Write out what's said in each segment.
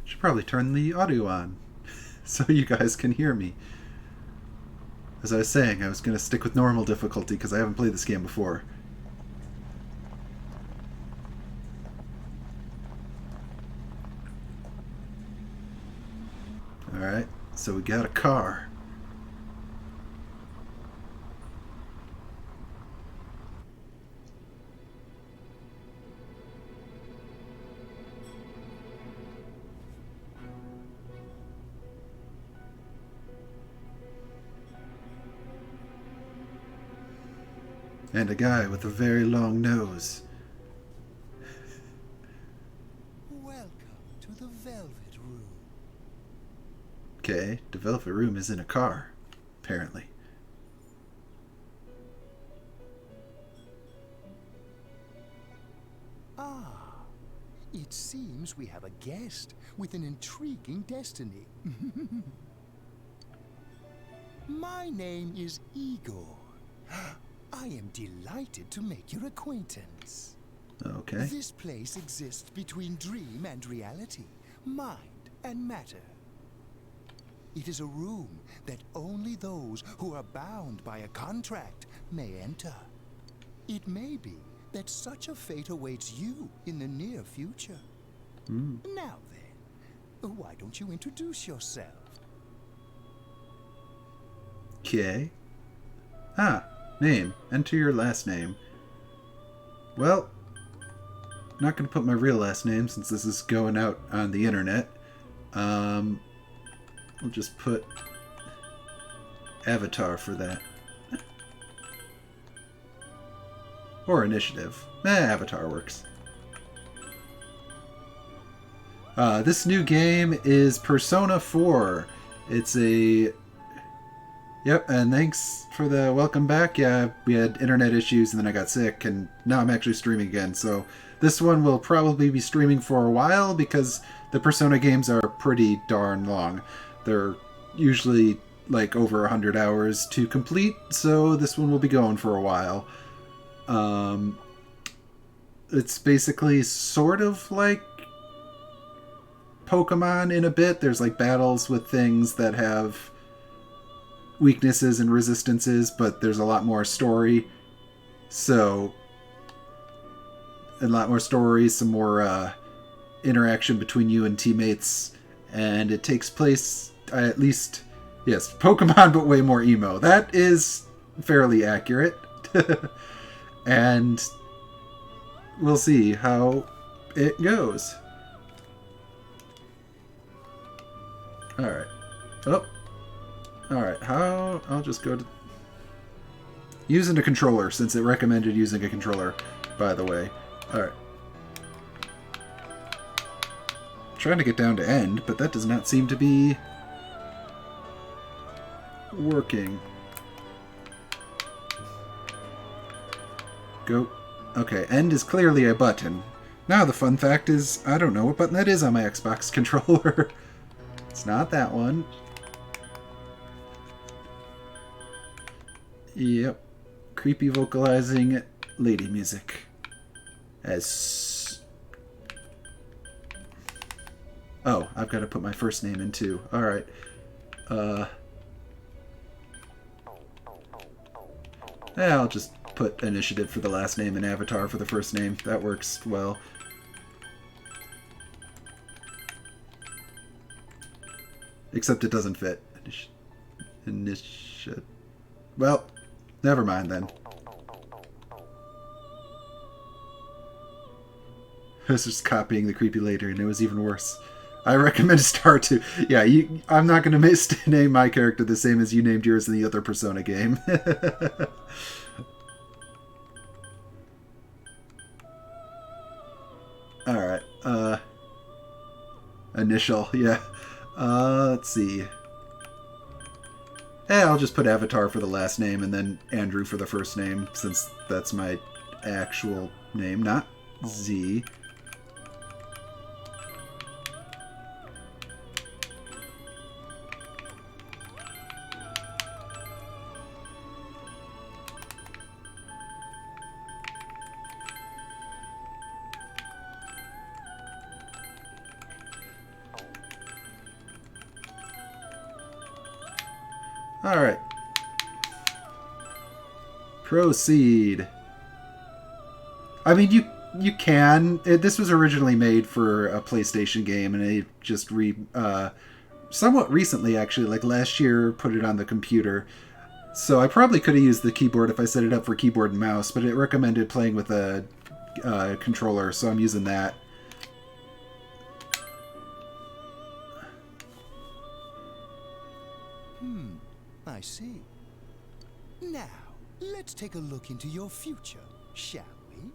Should probably turn the audio on so you guys can hear me. As I was saying, I was going to stick with normal difficulty because I haven't played this game before. Alright, so we got a car. And a guy with a very long nose. Welcome to the Velvet Room. Okay, the Velvet Room is in a car, apparently. Ah, it seems we have a guest with an intriguing destiny. My name is Igor. I am delighted to make your acquaintance. Okay. This place exists between dream and reality, mind and matter. It is a room that only those who are bound by a contract may enter. It may be that such a fate awaits you in the near future. Now then, why don't you introduce yourself? Okay. Ah, name. Enter your last name. Well, I'm not going to put my real last name since this is going out on the internet. We'll just put Avatar for that. Or Initiative. Avatar works. This new game is Persona 4. It's a... Yep, and thanks for the welcome back. Yeah, we had internet issues and then I got sick, and now I'm actually streaming again. So this one will probably be streaming for a while because the Persona games are pretty darn long. They're usually like over 100 hours to complete, so this one will be going for a while. It's basically sort of like Pokemon in a bit. There's like battles with things that have weaknesses and resistances, but there's a lot more story. So, a lot more story, some more interaction between you and teammates, and it takes place at least, yes, Pokemon, but way more emo. That is fairly accurate. And we'll see how it goes. Alright. Oh. Alright, how... I'll just go to... Using a controller, since it recommended using a controller, by the way. Alright. Trying to get down to end, but that does not seem to be... working. Go. Okay, end is clearly a button. Now the fun fact is, I don't know what button that is on my Xbox controller. It's not that one. Yep. Creepy vocalizing lady music. As... Oh, I've got to put my first name in too. Alright. I'll just put Initiative for the last name and Avatar for the first name. That works well. Except it doesn't fit. Initiative. Well, never mind then. I was just copying the creepy later, and it was even worse. I recommend Star 2. Yeah, I'm not going to name my character the same as you named yours in the other Persona game. Alright, initial, yeah. Let's see. I'll just put Avatar for the last name and then Andrew for the first name, since that's my actual name, not Z. Alright. Proceed. I mean, you can. This was originally made for a PlayStation game, and they just somewhat recently, actually, like last year, put it on the computer. So I probably could have used the keyboard if I set it up for keyboard and mouse, but it recommended playing with a controller, so I'm using that. I see. Now, let's take a look into your future, shall we?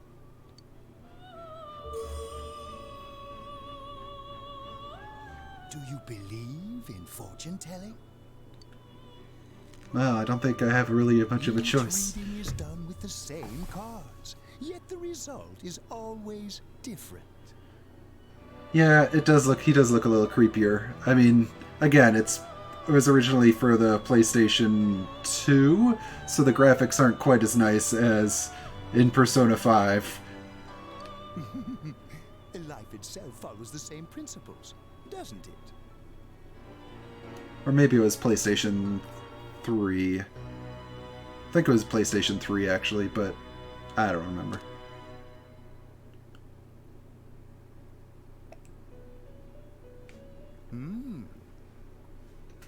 Do you believe in fortune telling? Well, I don't think I have really much of a choice. Reading is done with the same cards, yet the result is always different. Yeah, it does look. He does look a little creepier. I mean, again, it was originally for the PlayStation 2, so the graphics aren't quite as nice as in Persona 5. Life itself follows the same principles, doesn't it? Or maybe it was PlayStation 3. I think it was PlayStation 3, actually, but I don't remember.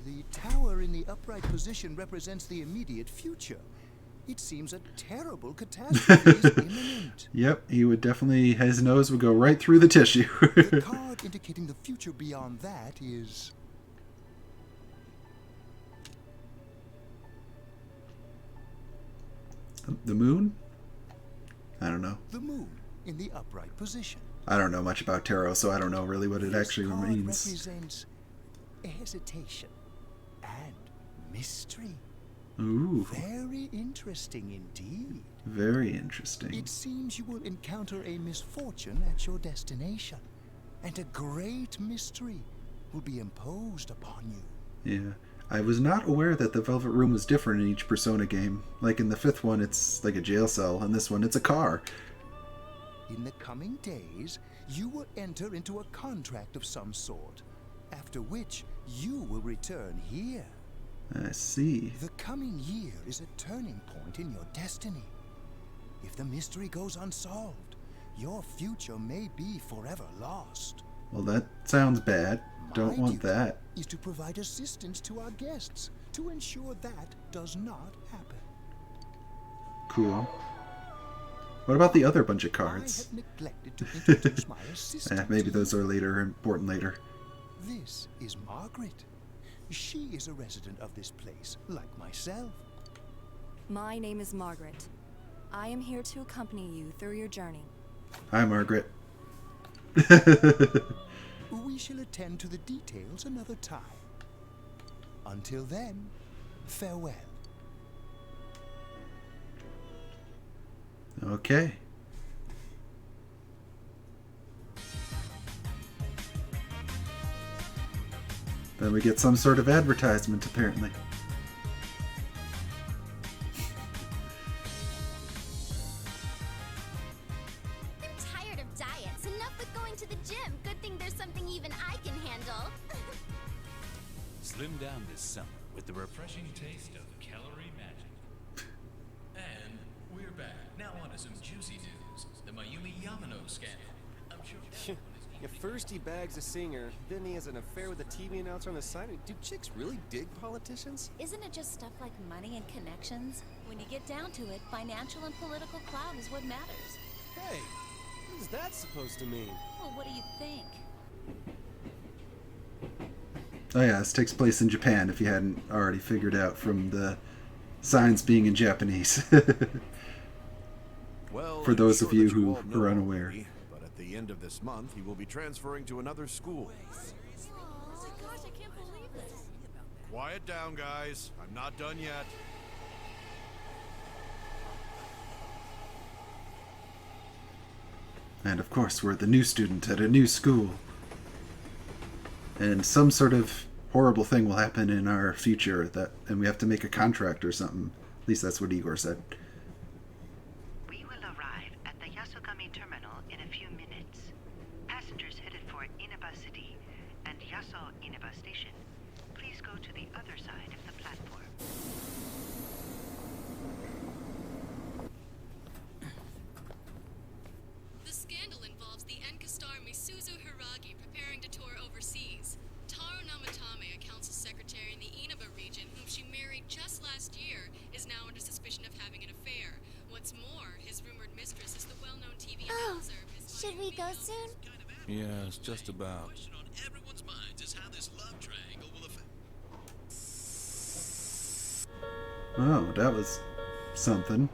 The tower in the upright position represents the immediate future. It seems a terrible catastrophe is imminent. Yep, he would definitely, his nose would go right through the tissue. The card indicating the future beyond that is... The moon? I don't know. the moon in the upright position. I don't know much about tarot, so I don't know really what it This actually card means. represents hesitation and mystery. Ooh, Very interesting indeed. very interesting. It seems you will encounter a misfortune at your destination, and a great mystery will be imposed upon you. Yeah. I was not aware that the Velvet Room was different in each Persona game. Like in the 5th one, it's like a jail cell, and this one, it's a car. In the coming days, you will enter into a contract of some sort, after which you will return here. I see. The coming year is a turning point in your destiny. If the mystery goes unsolved, your future may be forever lost. Well, that sounds bad. Don't My want duty that. is to provide assistance to our guests to ensure that does not happen. Cool. What about the other bunch of I cards? have neglected to introduce my assistant. Maybe to those you. are later, important later. This is Margaret. She is a resident of this place, like myself. My name is Margaret. I am here to accompany you through your journey. Hi, Margaret. We shall attend to the details another time. Until then, farewell. Okay. Then we get some sort of advertisement, apparently. I'm tired of diets. Enough with going to the gym. Good thing there's something even I can handle. Slim down this summer with the refreshing taste of calorie magic. And we're back. Now on to some juicy news. The Mayumi Yamano scandal. I'm sure everyone is At first he bags a singer, then he has an affair with a TV announcer on the side. Do chicks really dig politicians? Isn't it just stuff like money and connections? When you get down to it, financial and political clout is what matters. Hey, what is that supposed to mean? Well, what do you think? Oh yeah, this takes place in Japan, if you hadn't already figured out from the signs being in Japanese. Well, For I'm those sure of you that who all know are unaware. already, but at the end of this month, he will be transferring to another school. Oh my gosh, I can't believe this. Quiet down, guys. I'm not done yet. And of course, we're the new student at a new school. And some sort of horrible thing will happen in our future, and we have to make a contract or something. At least that's what Igor said. We will arrive at the Yasogami terminal in a few minutes. Passengers headed for Inaba City and Yaso Inaba Station, please go to the other side of the platform. last year, is now under suspicion of having an affair. What's more, his rumored mistress is the well-known TV announcer. Miss Should we go soon? Yes, just about. question on everyone's minds is how this love triangle will affect. Oh, that was something.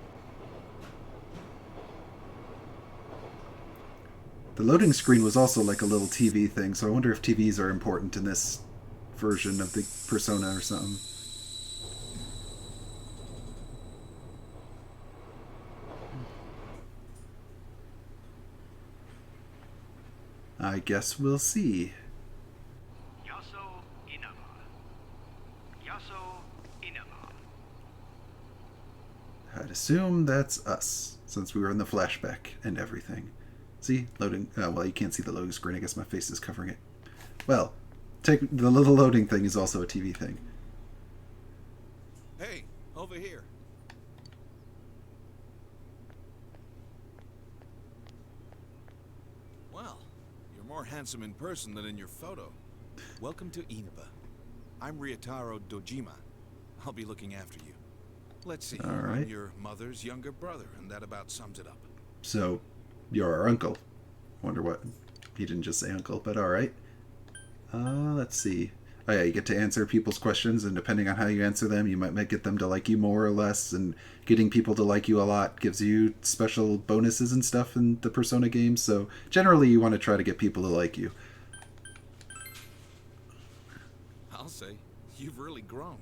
The loading screen was also like a little TV thing, so I wonder if TVs are important in this version of the Persona or something. I guess we'll see. Yaso Inaba. Yaso Inaba. I'd assume that's us, since we were in the flashback and everything. See? Loading. Well, you can't see the loading screen. I guess my face is covering it. Well, take the little loading thing is also a TV thing. Hey, over here. Well, you're more handsome in person than in your photo. Welcome to Inaba. I'm Ryotaro Dojima. I'll be looking after you. Let's see. All right. I'm your mother's younger brother, and that about sums it up. So, you're our uncle. Wonder what. He didn't just say uncle, but alright. Let's see. Oh yeah, you get to answer people's questions, and depending on how you answer them, you might get them to like you more or less, and getting people to like you a lot gives you special bonuses and stuff in the Persona games, so generally you want to try to get people to like you. I'll say, you've really grown.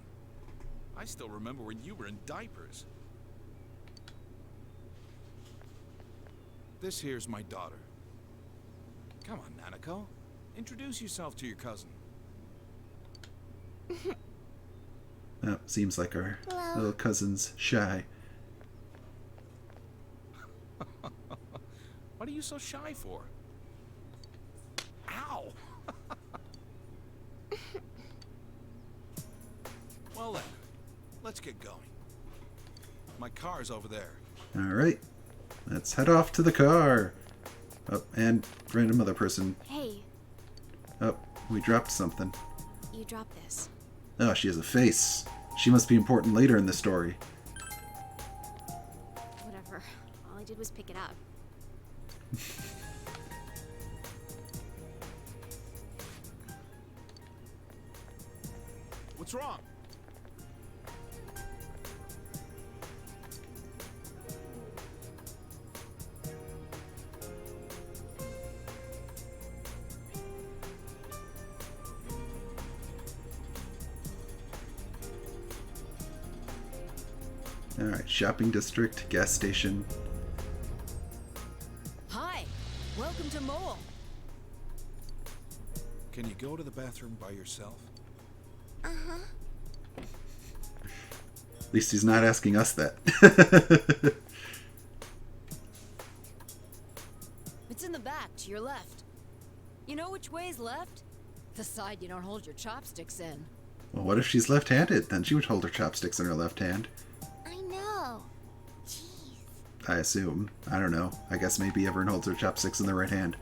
I still remember when you were in diapers. This here's my daughter. Come on, Nanako. Introduce yourself to your cousin. Oh, seems like our Hello. little cousin's shy. What are you so shy for? Ow! Well then, let's get going. My car's over there. Alright, let's head off to the car. Oh, and random other person. Hey, Oh, we dropped something. you dropped this. Oh, she has a face. She must be important later in the story. Whatever. All I did was pick it up. What's wrong? Alright, shopping district, gas station. Hi, welcome to Mole. Can you go to the bathroom by yourself? Uh-huh. At least he's not asking us that. It's in the back, to your left. You know which way's left? The side you don't hold your chopsticks in. Well, what if she's left-handed? Then she would hold her chopsticks in her left hand. I know. Jeez. I assume. I don't know. I guess maybe everyone holds their chopsticks in their right hand.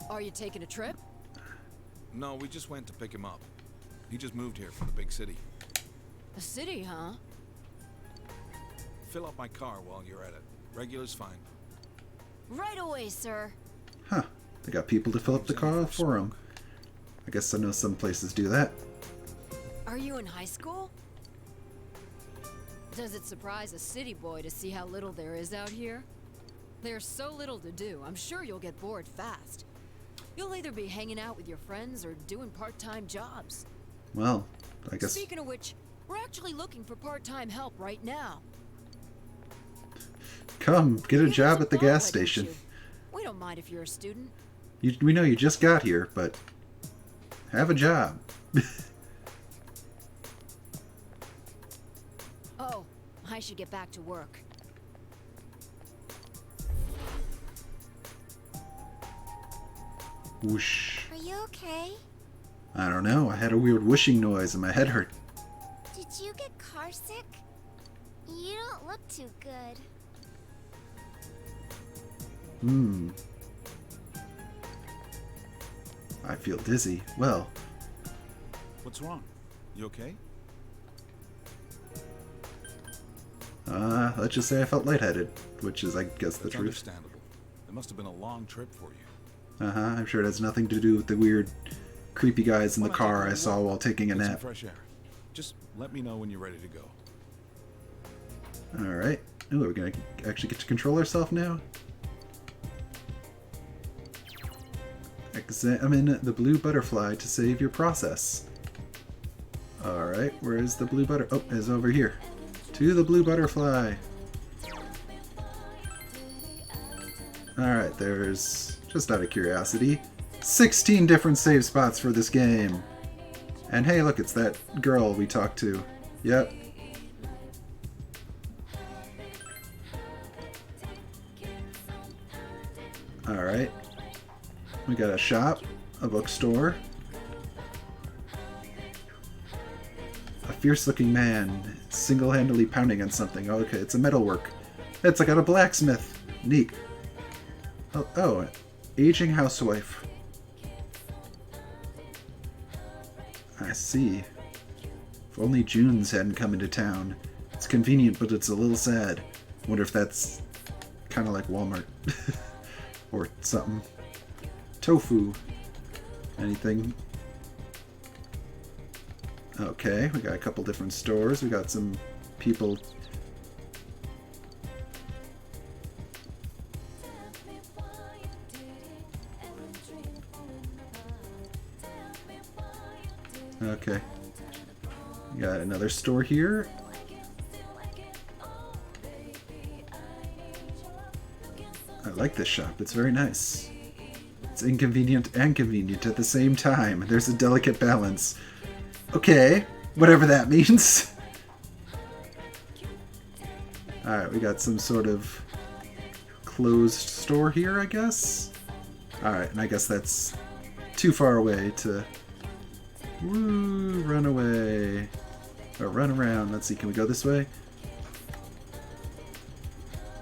Are you taking a trip? No, we just went to pick him up. He just moved here from the big city. A city, huh? Fill up my car while you're at it. Regular's fine. Right away, sir. Huh. They got people to fill up the car for them. I guess I know some places do that. Are you in high school? Does it surprise a city boy to see how little there is out here? There's so little to do, I'm sure you'll get bored fast. You'll either be hanging out with your friends or doing part-time jobs. Well, I guess... Speaking of which, we're actually looking for part-time help right now. Come, get a Give us job at the call, gas why don't station. you? We don't mind if you're a student. We know you just got here, but... have a job. Oh, I should get back to work. Whoosh. Are you okay? I don't know. I had a weird whooshing noise and my head hurt. Did you get car sick? You don't look too good. I feel dizzy. Well, What's wrong? You okay? Let's just say I felt lightheaded, which is, I guess, the That's truth. understandable. It must have been a long trip for you. I'm sure it has nothing to do with the weird, creepy guys in the Why not take car a I saw walk? while taking a Get some nap. fresh air. Just let me know when you're ready to go. Alright. Ooh, are we gonna actually get to control ourselves now? Examine the blue butterfly to save your process. Alright, where is the blue butter? Oh, it's over here. To the blue butterfly. Alright, there's, just out of curiosity, 16 different save spots for this game. And hey, look, it's that girl we talked to. Yep. Alright. We got a shop, a bookstore, a fierce-looking man single-handedly pounding on something. Oh, okay, it's a metalwork. It's like a blacksmith. Neat. Oh, aging housewife. I see. If only Junes hadn't come into town. It's convenient, but it's a little sad. Wonder if that's kind of like Walmart. Or something. Tofu. Anything? Okay, we got a couple different stores. We got some people. Okay. We got another store here. I like this shop. It's very nice. It's inconvenient and convenient at the same time. There's a delicate balance. Okay, whatever that means. Alright, we got some sort of closed store here, I guess? Alright, and I guess that's too far away to... Woo, run away. Or run around. Let's see, can we go this way?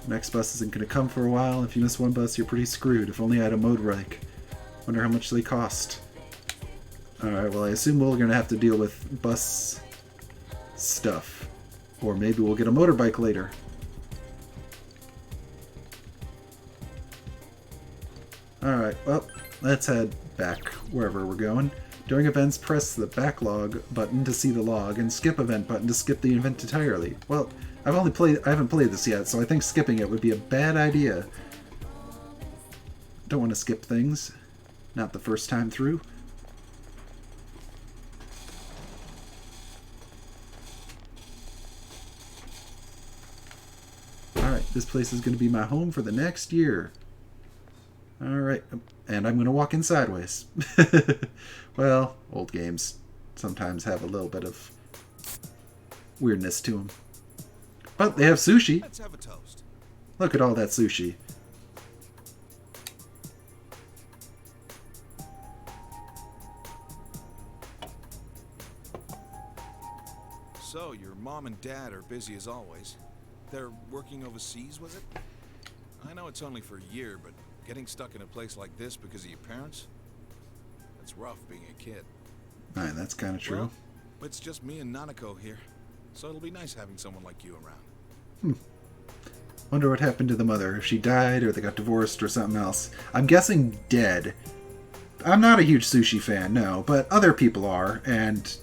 Next bus isn't going to come for a while. If you miss one bus, you're pretty screwed. If only I had a motorbike. Wonder how much they cost. Alright, well I assume we're going to have to deal with bus stuff. Or maybe we'll get a motorbike later. Alright, well, let's head back wherever we're going. During events, press the backlog button to see the log, and skip event button to skip the event entirely. Well, I haven't played this yet, so I think skipping it would be a bad idea. Don't want to skip things. Not the first time through. Alright, this place is going to be my home for the next year. Alright, and I'm going to walk in sideways. Well, old games sometimes have a little bit of weirdness to them. But they have sushi. Let's have a toast. Look at all that sushi. So, your mom and dad are busy as always. They're working overseas, was it? I know it's only for a year, but getting stuck in a place like this because of your parents? That's rough being a kid. Alright, that's kind of true. Well, it's just me and Nanako here, so it'll be nice having someone like you around. Wonder what happened to the mother. If she died, or they got divorced, or something else. I'm guessing dead. I'm not a huge sushi fan, no, but other people are, and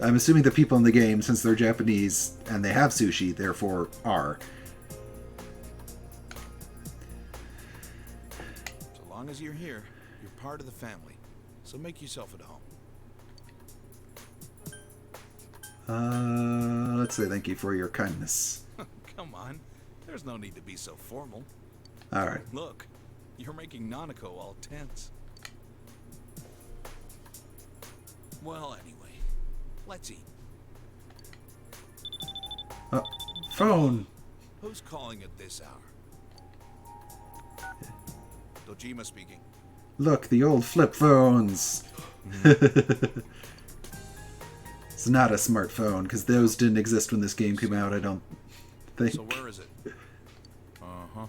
I'm assuming the people in the game, since they're Japanese and they have sushi, therefore are. So long as you're here, you're part of the family, so make yourself at home. Let's say thank you for your kindness. Come on, there's no need to be so formal. Alright. Look, you're making Nanako all tense. Well, anyway, let's eat. Phone! Who's calling at this hour? Dojima speaking. Look, the old flip phones! It's not a smartphone, because those didn't exist when this game came out, I don't think. So where is it? Uh-huh.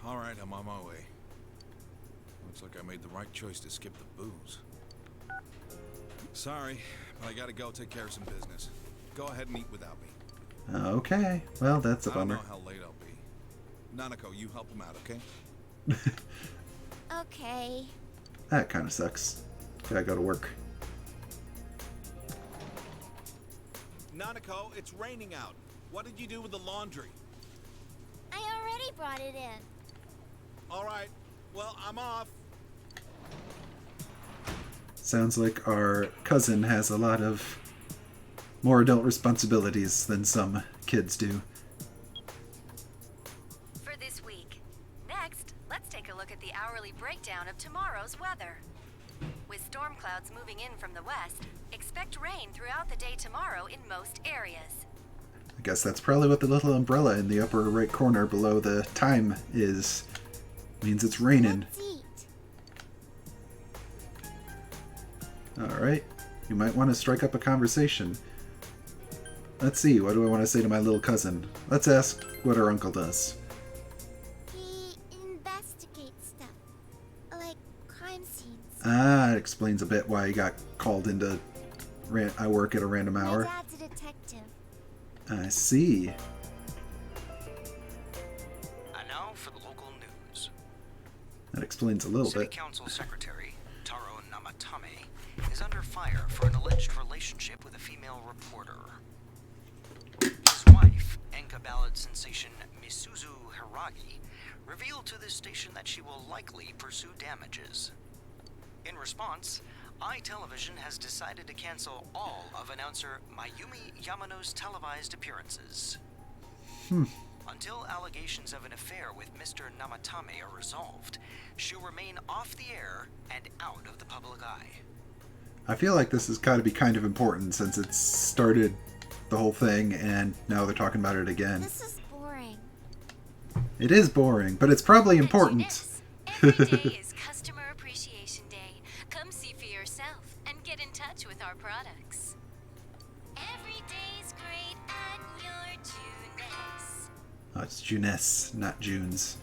Alright, I'm on my way. Looks like I made the right choice to skip the booze. Sorry, but I gotta go take care of some business. Go ahead and eat without me. Okay, well, that's a I don't bummer. know how late I'll be. Nanako, you help him out, okay? Okay. That kind of sucks. Gotta go to work. Nanako, it's raining out. What did you do with the laundry? I already brought it in. All right. Well, I'm off. Sounds like our cousin has a lot of more adult responsibilities than some kids do. For this week. Next, let's take a look at the hourly breakdown of tomorrow's weather. With storm clouds moving in from the west, expect rain throughout the day tomorrow in most areas. I guess that's probably what the little umbrella in the upper right corner below the time is. Means it's raining. Let's eat. Alright. You might want to strike up a conversation. Let's see, what do I want to say to my little cousin? Let's ask what her uncle does. He investigates stuff. Like crime scenes. Ah, it explains a bit why he got called into I work at a random My hour. dad's a detective. I see. And now for the local news. That explains a little City bit. Council Secretary Taro Namatame is under fire for an alleged relationship with a female reporter. His wife, Enka ballad sensation Misuzu Hiragi, revealed to this station that she will likely pursue damages. In response, iTelevision has decided to cancel all of announcer Mayumi Yamano's televised appearances. Until allegations of an affair with Mr. Namatame are resolved, she'll remain off the air and out of the public eye. I feel like this has got to be kind of important since it started the whole thing and now they're talking about it again. This is boring. It is boring, but it's probably important. Every day is Customer Appreciation Day. Come see for yourself and get in touch with our products. Every day's great at your Junes. Oh, it's Juness, not Junes.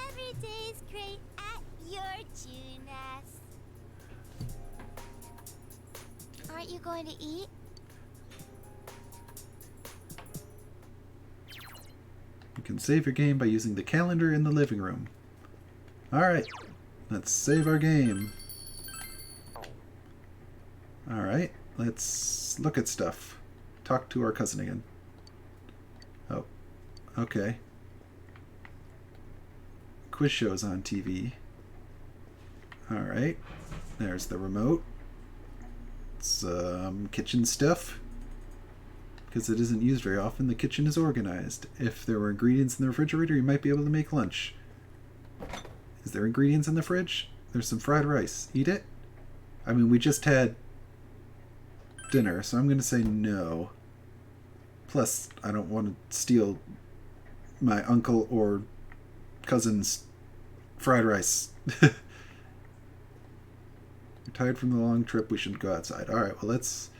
Every day's great at your Junes. Aren't you going to eat? You can save your game by using the calendar in the living room. Alright, let's save our game. Alright, let's look at stuff. Talk to our cousin again. Oh, okay. Quiz shows on TV. Alright, there's the remote. Some kitchen stuff. Because it isn't used very often, the kitchen is organized. If there were ingredients in the refrigerator, you might be able to make lunch. Is there ingredients in the fridge? There's some fried rice. Eat it? I mean, we just had dinner, so I'm going to say no. Plus, I don't want to steal my uncle or cousin's fried rice. You're tired from the long trip, we shouldn't go outside. Alright, well, let's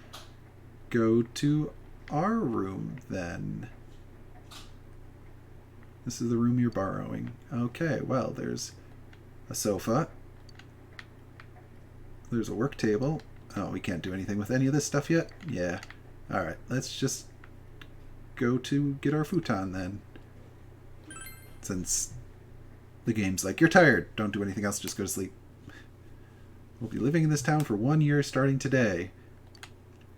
go to our room then. This is the room you're borrowing. Okay, well, there's a sofa. There's a work table. Oh, we can't do anything with any of this stuff yet? Yeah. Alright, let's just go to get our futon then. Since the game's like, you're tired, don't do anything else, just go to sleep. We'll be living in this town for 1 year starting today.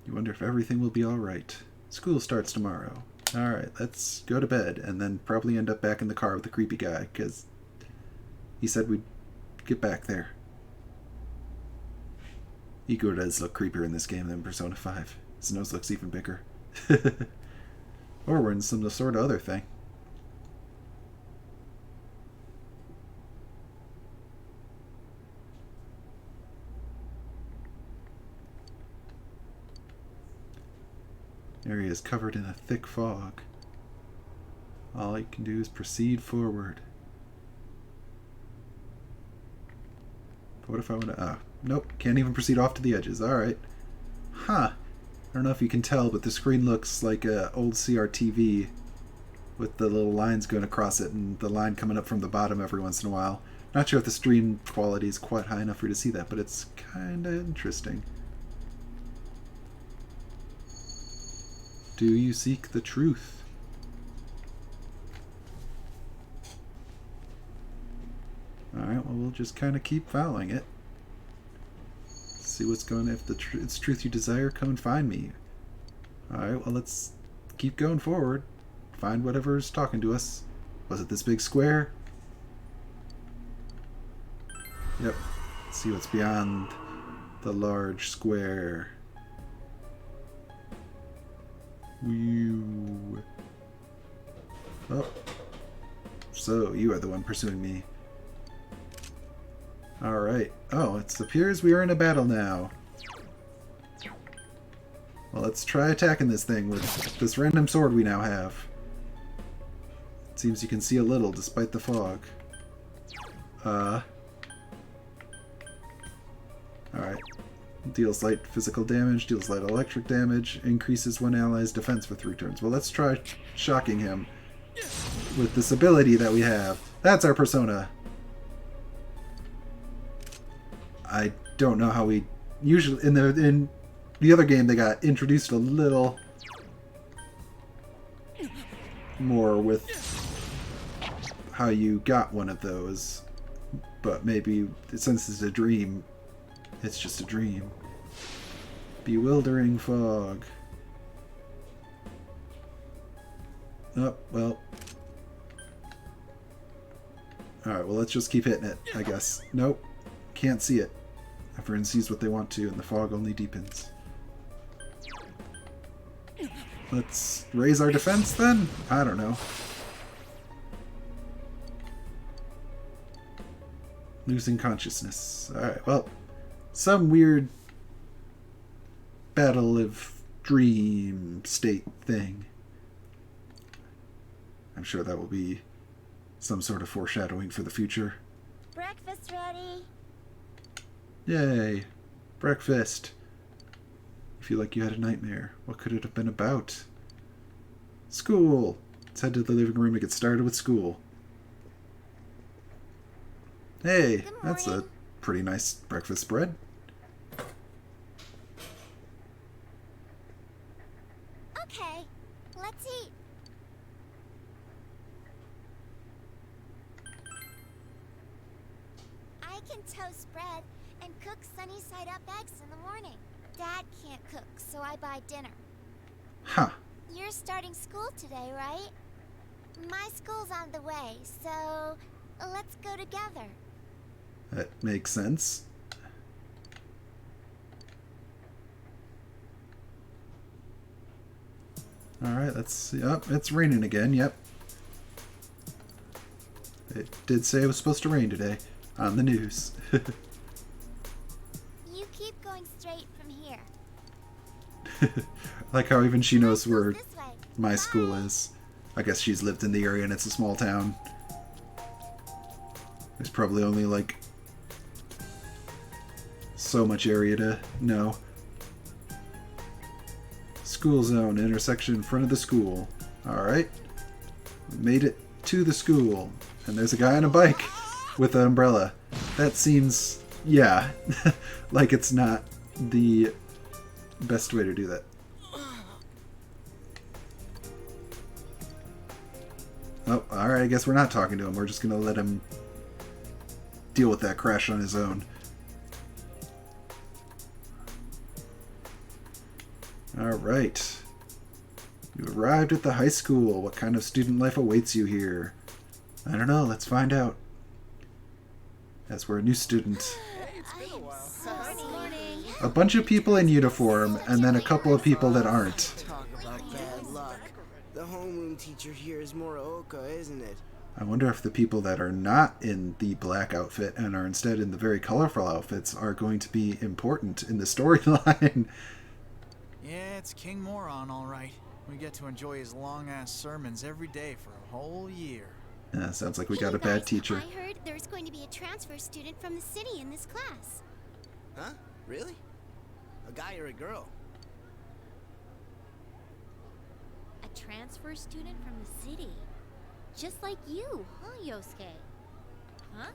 You wonder if everything will be alright. School starts tomorrow. Alright, let's go to bed and then probably end up back in the car with the creepy guy, because he said we'd get back there. Igor does look creepier in this game than Persona 5. His nose looks even bigger. Or we're in some sort of other thing. Area is covered in a thick fog. All you can do is proceed forward. But what if I want to... nope, can't even proceed off to the edges. Alright. Huh. I don't know if you can tell, but the screen looks like an old CRTV with the little lines going across it and the line coming up from the bottom every once in a while. Not sure if the stream quality is quite high enough for you to see that, but it's kind of interesting. Do you seek the truth? Alright, well, we'll just kind of keep following it. See what's going on. If it's truth you desire, come and find me. Alright, well, let's keep going forward. Find whatever's talking to us. Was it this big square? Yep. Let's see what's beyond the large square. Whew. Oh. So, you are the one pursuing me. Alright. Oh, it appears we are in a battle now. Well, let's try attacking this thing with this random sword we now have. It seems you can see a little despite the fog. Alright. Deals light physical damage, deals light electric damage, increases one ally's defense for 3 turns. Well, let's try shocking him with this ability that we have. That's our persona. I don't know how we usually in the other game they got introduced a little more with how you got one of those, but maybe since it's a dream, it's just a dream. Bewildering fog. Oh, well. Alright, well, let's just keep hitting it, I guess. Nope. Can't see it. Everyone sees what they want to, and the fog only deepens. Let's raise our defense, then? I don't know. Losing consciousness. Alright, well, some weird battle of dream state thing. I'm sure that will be some sort of foreshadowing for the future. Breakfast ready. Yay. Breakfast. You feel like you had a nightmare. What could it have been about? School. Let's head to the living room and get started with school. Hey, that's a pretty nice breakfast spread. Okay, let's eat. I can toast bread and cook sunny side up eggs in the morning. Dad can't cook, so I buy dinner. Huh. You're starting school today, right? My school's on the way, so let's go together. That makes sense. Alright, let's see. Oh, it's raining again, yep. It did say it was supposed to rain today on the news. You keep going straight from here. Like how even she knows where my school is. I guess she's lived in the area and it's a small town. There's probably only like so much area to know. School zone, intersection in front of the school. Alright. We made it to the school. And there's a guy on a bike with an umbrella. That seems, yeah, like it's not the best way to do that. Oh, alright, I guess we're not talking to him. We're just gonna let him deal with that crash on his own. Alright. You arrived at the high school. What kind of student life awaits you here? I don't know. Let's find out. As we're a new student. A bunch of people in uniform, and then a couple of people that aren't. Talk about bad luck. The homeroom teacher here is Morooka, isn't it? I wonder if the people that are not in the black outfit and are instead in the very colorful outfits are going to be important in the storyline. Yeah, it's King Moron, all right. We get to enjoy his long-ass sermons every day for a whole year. Yeah, sounds like we got a bad teacher. I heard there's going to be a transfer student from the city in this class. Huh? Really? A guy or a girl? A transfer student from the city. Just like you, huh, Yosuke? Huh?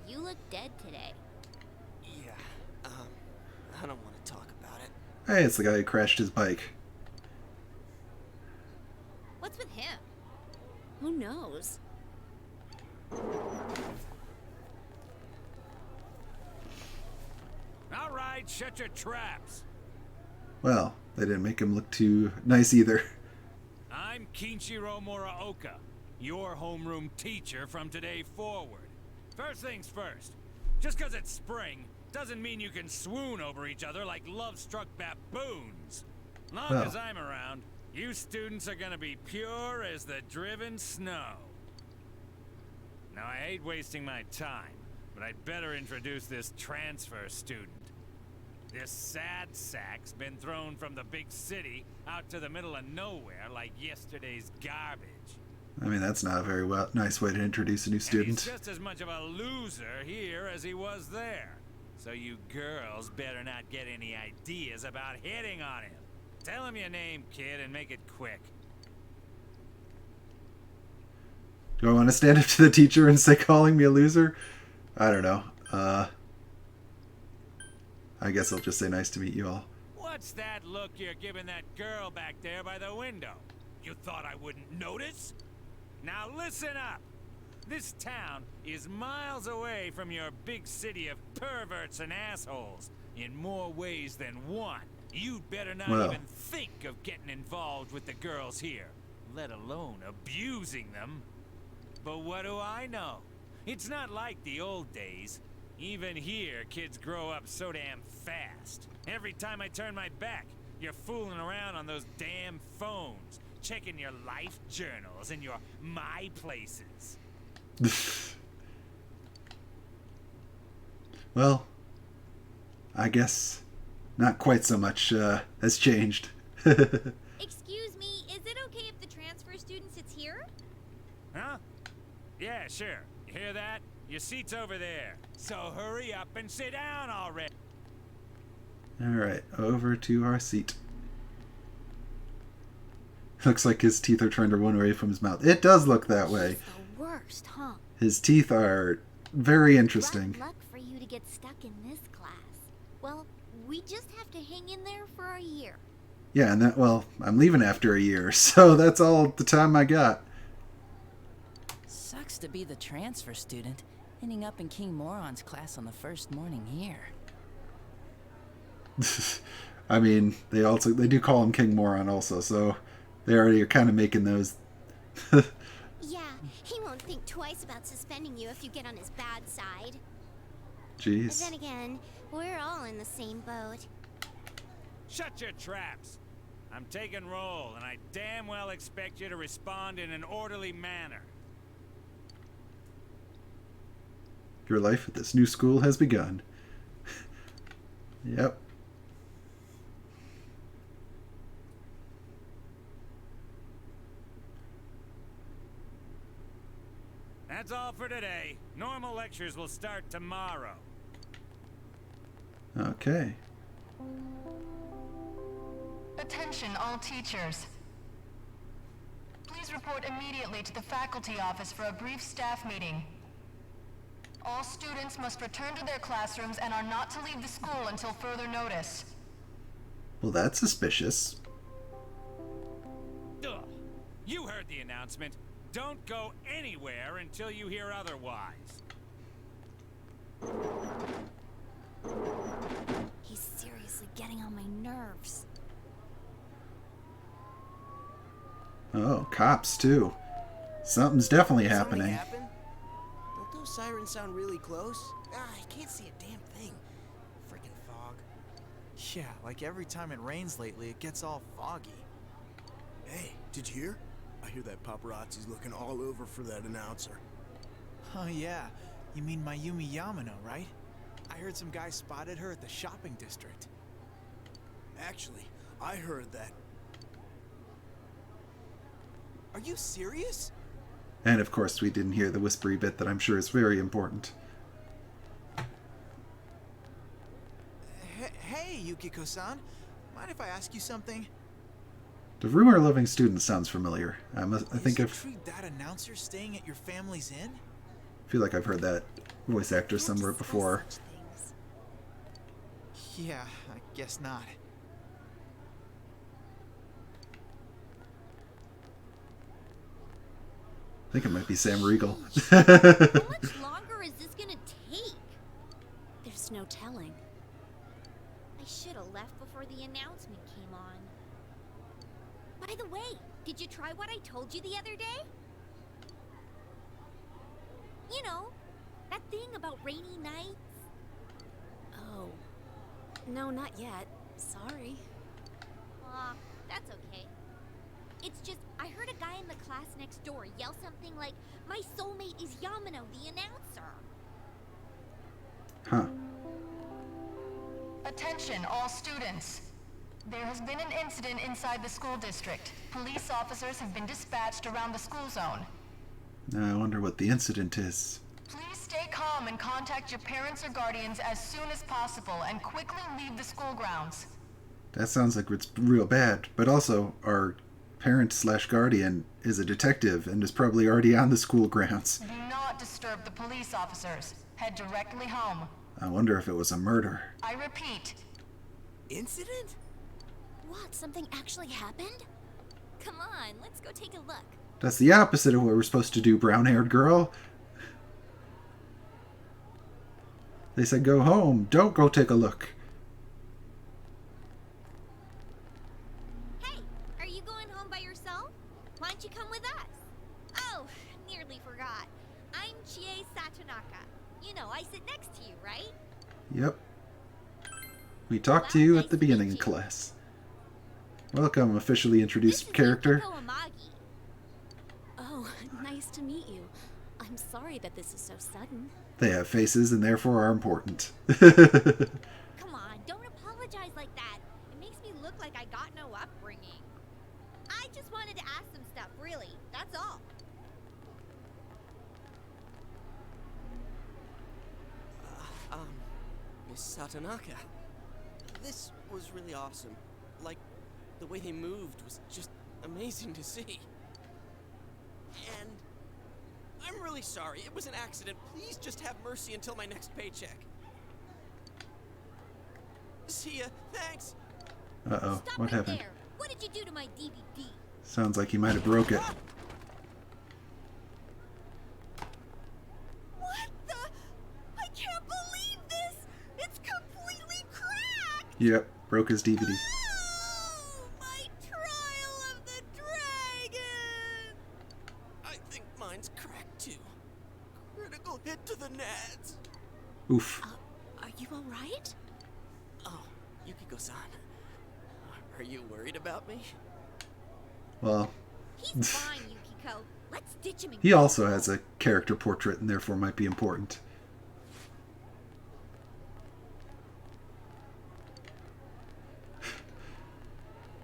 You look dead today. Yeah, I don't want to talk about it. Hey, it's the guy who crashed his bike. Who knows? All right, shut your traps. Well, they didn't make him look too nice either. I'm Kinshiro Muraoka, your homeroom teacher from today forward. First things first, just 'cause it's spring doesn't mean you can swoon over each other like love-struck baboons. Long Well. as I'm around, you students are gonna be pure as the driven snow. Now, I hate wasting my time, but I'd better introduce this transfer student. This sad sack's been thrown from the big city out to the middle of nowhere like yesterday's garbage. I mean, that's not a very nice way to introduce a new And he's student. just as much of a loser here as he was there. So you girls better not get any ideas about hitting on him. Tell him your name, kid, and make it quick. Do I want to stand up to the teacher and say calling me a loser? I don't know. I guess I'll just say nice to meet you all. What's that look you're giving that girl back there by the window? You thought I wouldn't notice? Now listen up. This town is miles away from your big city of perverts and assholes in more ways than one. You'd better not Well. even think of getting involved with the girls here, let alone abusing them. But what do I know? It's not like the old days. Even here, kids grow up so damn fast. Every time I turn my back, you're fooling around on those damn phones, checking your life journals and your my places. Well, I guess not quite so much has changed. Excuse me, is it okay if the transfer student sits here? Huh? Yeah, sure. You hear that? Your seat's over there. So hurry up and sit down already. Alright, over to our seat. Looks like his teeth are trying to run away from his mouth. It does look that way. The worst, huh? His teeth are very interesting. Rough luck for you to get stuck in this class. Well, we just have to hang in there for a year. Yeah, and that, well, I'm leaving after a year, so that's all the time I got. Sucks to be the transfer student, ending up in King Moron's class on the first morning here. I mean, they do call him King Moron also, so they already are kind of making those. Yeah, he won't think twice about suspending you if you get on his bad side. Jeez. But then again, we're all in the same boat. Shut your traps. I'm taking roll, and I damn well expect you to respond in an orderly manner. Your life at this new school has begun. Yep. That's all for today. Normal lectures will start tomorrow. Okay. Attention all teachers. Please report immediately to the faculty office for a brief staff meeting. All students must return to their classrooms and are not to leave the school until further notice. Well, that's suspicious. Ugh. You heard the announcement. Don't go anywhere until you hear otherwise. He's seriously getting on my nerves. Oh, cops too. Something's definitely Something happening. happen? Don't those sirens sound really close? I can't see a damn thing. Freaking fog. Yeah, like every time it rains lately, it gets all foggy. Hey, did you hear? I hear that paparazzi's looking all over for that announcer. Oh yeah, you mean Mayumi Yamano, right? I heard some guy spotted her at the shopping district. Actually, I heard that. Are you serious? And of course, we didn't hear the whispery bit that I'm sure is very important. Hey, Yukiko-san. Mind if I ask you something? The rumor-loving student sounds familiar. I think Is it I've true that announcer staying at your family's inn? feel like I've heard that voice actor somewhere before. Yeah, I guess not. think it might be Sam Riegel. How much longer is this gonna take? There's no telling. I should have left before the announcement came on. By the way, did you try what I told you the other day? You know, that thing about rainy nights? Oh. No, not yet. Sorry. Aw, that's okay. It's just, I heard a guy in the class next door yell something like, "My soulmate is Yamano, the announcer." Huh. Attention, all students. There has been an incident inside the school district. Police officers have been dispatched around the school zone. Now I wonder what the incident is. Please stay calm and contact your parents or guardians as soon as possible and quickly leave the school grounds. That sounds like it's real bad, but also our parent/guardian is a detective and is probably already on the school grounds. Do not disturb the police officers. Head directly home. I wonder if it was a murder. I repeat. Incident? What, something actually happened? Come on, let's go take a look. That's the opposite of what we're supposed to do, brown-haired girl. They said go home, don't go take a look. Hey, are you going home by yourself? Why don't you come with us? Oh, nearly forgot. I'm Chie Satonaka. You know, I sit next to you, right? Yep. We talked to you at the beginning of class. Welcome, officially introduced character. Oh, nice to meet you. I'm sorry that this is so sudden. They have faces and therefore are important. Come on, don't apologize like that. It makes me look like I got no upbringing. I just wanted to ask some stuff, really. That's all. Miss Satonaka. This was really awesome. Like, the way they moved was just amazing to see. And I'm really sorry. It was an accident. Please just have mercy until my next paycheck. See ya. Thanks. Uh-oh, Stop what right happened? there. What did you do to my DVD? Sounds like he might have broke it. What the? I can't believe this! It's completely cracked! Yep, broke his DVD. Oh, my Trial of the Dragon! I think mine's cracked too. Critical hit to the nads. Oof. Are you alright? Oh, Yukiko-san. Are you worried about me? Well, He's fine, Yukiko. Let's ditch him and he go. also has a character portrait and therefore might be important.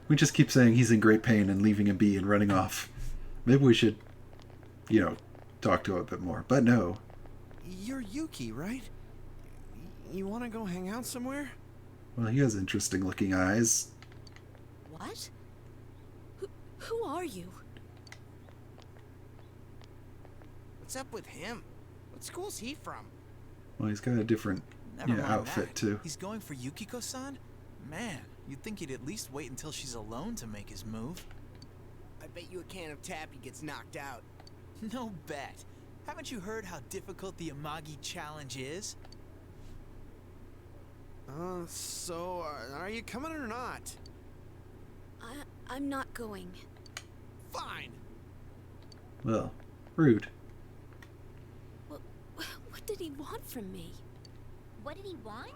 We just keep saying he's in great pain and leaving him be and running off. Maybe we should, you know, talk to him a bit more. But no. You're Yuki, right? You want to go hang out somewhere? Well, he has interesting looking eyes. What? Who are you? What's up with him? What school's he from? Well, he's got a different Never mind outfit, that. too. He's going for Yukiko-san? Man, you'd think he'd at least wait until she's alone to make his move. I bet you a can of Tappy gets knocked out. No bet. Haven't you heard how difficult the Amagi challenge is? So, are you coming or not? I'm not going. Fine. Well, rude. What did he want from me? What did he want?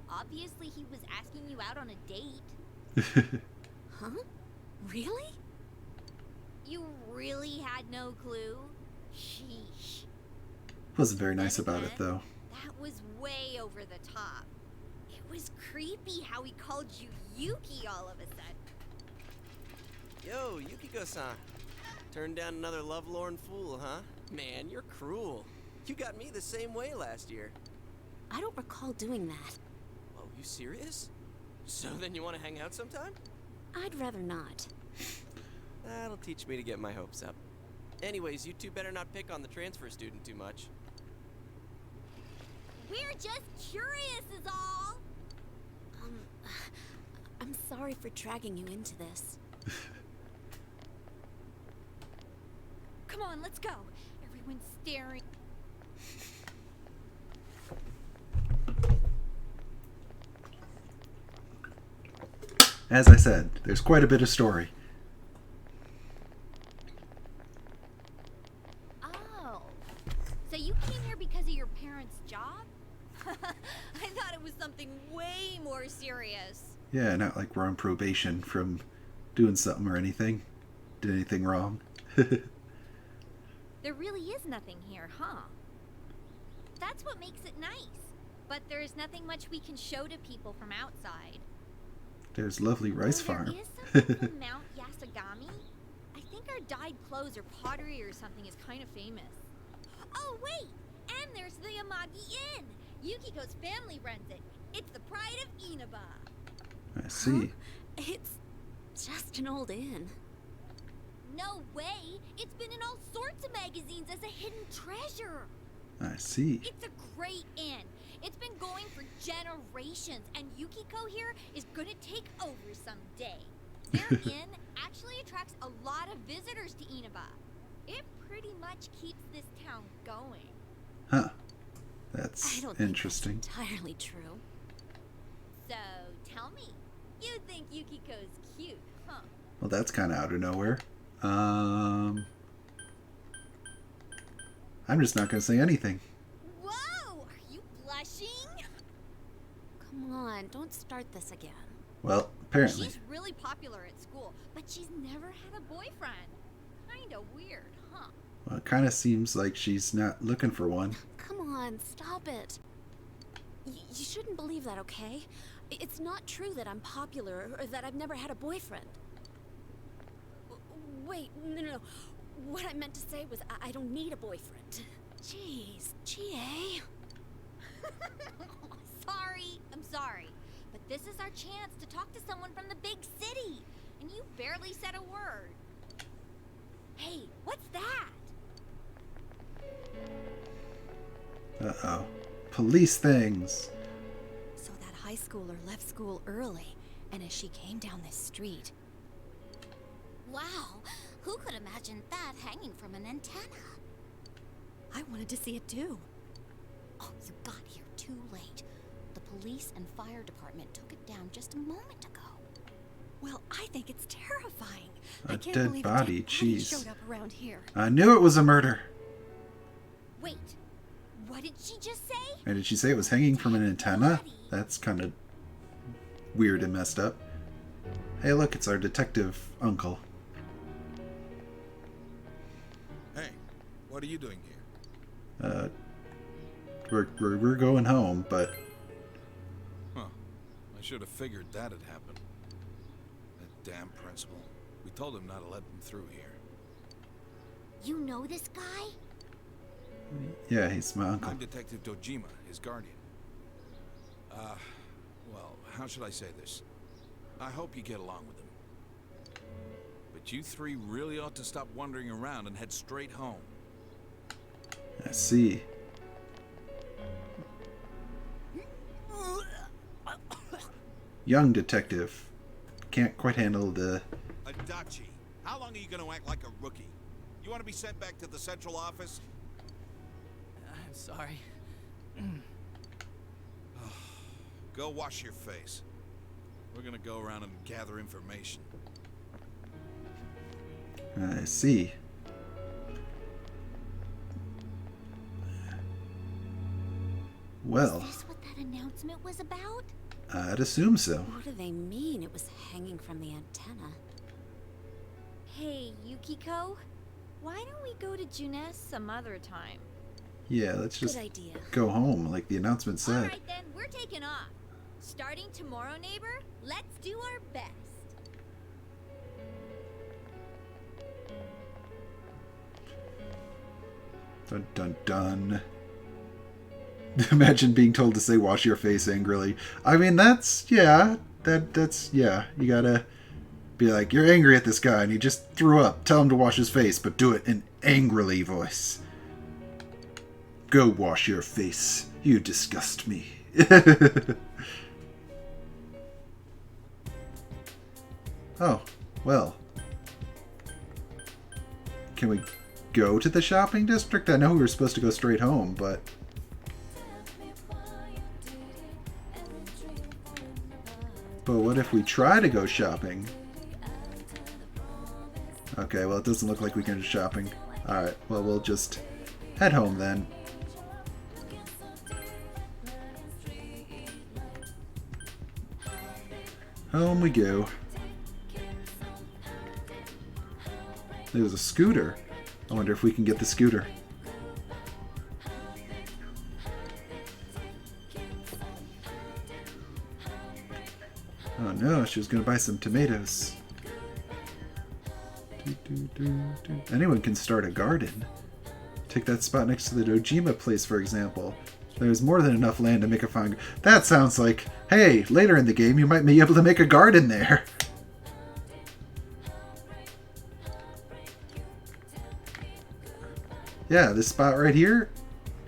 Obviously he was asking you out on a date. Huh? Really? You really had no clue? Sheesh. Wasn't very nice about it, though. That was way over the top. It was creepy how he called you Yuki all of a sudden. Yo, Yukiko-san. Turned down another lovelorn fool, huh? Man, you're cruel. You got me the same way last year. I don't recall doing that. Oh, you serious? So then you want to hang out sometime? I'd rather not. That'll teach me to get my hopes up. Anyways, you two better not pick on the transfer student too much. We're just curious is all. I'm sorry for dragging you into this. Come on, let's go. Everyone's staring. As I said, there's quite a bit of story. Oh. So you came here because of your parents' job? I thought it was something way more serious. Yeah, not like we're on probation from doing something or anything. Did anything wrong. There really is nothing here, huh? That's what makes it nice. But there's nothing much we can show to people from outside. There's lovely rice farm. There is something from Mount Yasogami. I think our dyed clothes or pottery or something is kind of famous. Oh, wait! And there's the Amagi Inn. Yukiko's family runs it. It's the pride of Inaba. I see. It's just an old inn. No way! It's been in all sorts of magazines as a hidden treasure. I see. It's a great inn. It's been going for generations, and Yukiko here is gonna take over someday. Their inn actually attracts a lot of visitors to Inaba. It pretty much keeps this town going. Huh. That's I don't interesting. think that's entirely true. So, tell me, you think Yukiko's cute, huh? Well, that's kind of out of nowhere. I'm just not going to say anything. Whoa! Are you blushing? Come on, don't start this again. Well, apparently. She's really popular at school, but she's never had a boyfriend. Kinda weird, huh? Well, it kind of seems like she's not looking for one. Come on, stop it. You shouldn't believe that, okay? It's not true that I'm popular or that I've never had a boyfriend. Wait, no. What I meant to say was I don't need a boyfriend. Jeez, GA. I'm sorry. But this is our chance to talk to someone from the big city. And you barely said a word. Hey, what's that? Uh-oh. Police things. So that high schooler left school early, and as she came down this street... Wow, who could imagine that hanging from an antenna? I wanted to see it too. Oh, you got here too late. The police and fire department took it down just a moment ago. Well, I think it's terrifying. A I can't dead believe body, a dead body jeez. showed up around here. I knew it was a murder. Wait, what did she just say? And did she say it was hanging from an antenna? That's kind of weird and messed up. Hey, look, it's our detective uncle. Hey, what are you doing here? We're going home, but... Huh. I should have figured that had happened. That damn principal. We told him not to let them through here. You know this guy? Yeah, he's my uncle. I'm Detective Dojima, his guardian. Well, how should I say this? I hope you get along with him. But you three really ought to stop wandering around and head straight home. I see. Young detective. Can't quite handle the... Adachi, how long are you going to act like a rookie? You want to be sent back to the central office? I'm sorry. Go wash your face. We're going to go around and gather information. I see. Well, Is this what that announcement was about? I'd assume so. What do they mean it was hanging from the antenna? Hey, Yukiko, why don't we go to Junes some other time? Yeah, let's just Good idea. go home, like the announcement said. Alright then, we're taking off. Starting tomorrow, neighbor, let's do our best. Dun dun dun. Imagine being told to say wash your face angrily. I mean, that's, yeah, that's, yeah, you gotta be like, you're angry at this guy and he just threw up. Tell him to wash his face, but do it in angrily voice. Go wash your face. You disgust me. Oh, well. Can we go to the shopping district? I know we were supposed to go straight home, but... But what if we try to go shopping? Okay, well, it doesn't look like we can go shopping. Alright, well, we'll just head home then. Home we go. There's a scooter. I wonder if we can get the scooter. Oh no, she was going to buy some tomatoes. Anyone can start a garden. Take that spot next to the Dojima place, for example. There's more than enough land to make a fine... That sounds like, hey, later in the game you might be able to make a garden there. Yeah, this spot right here,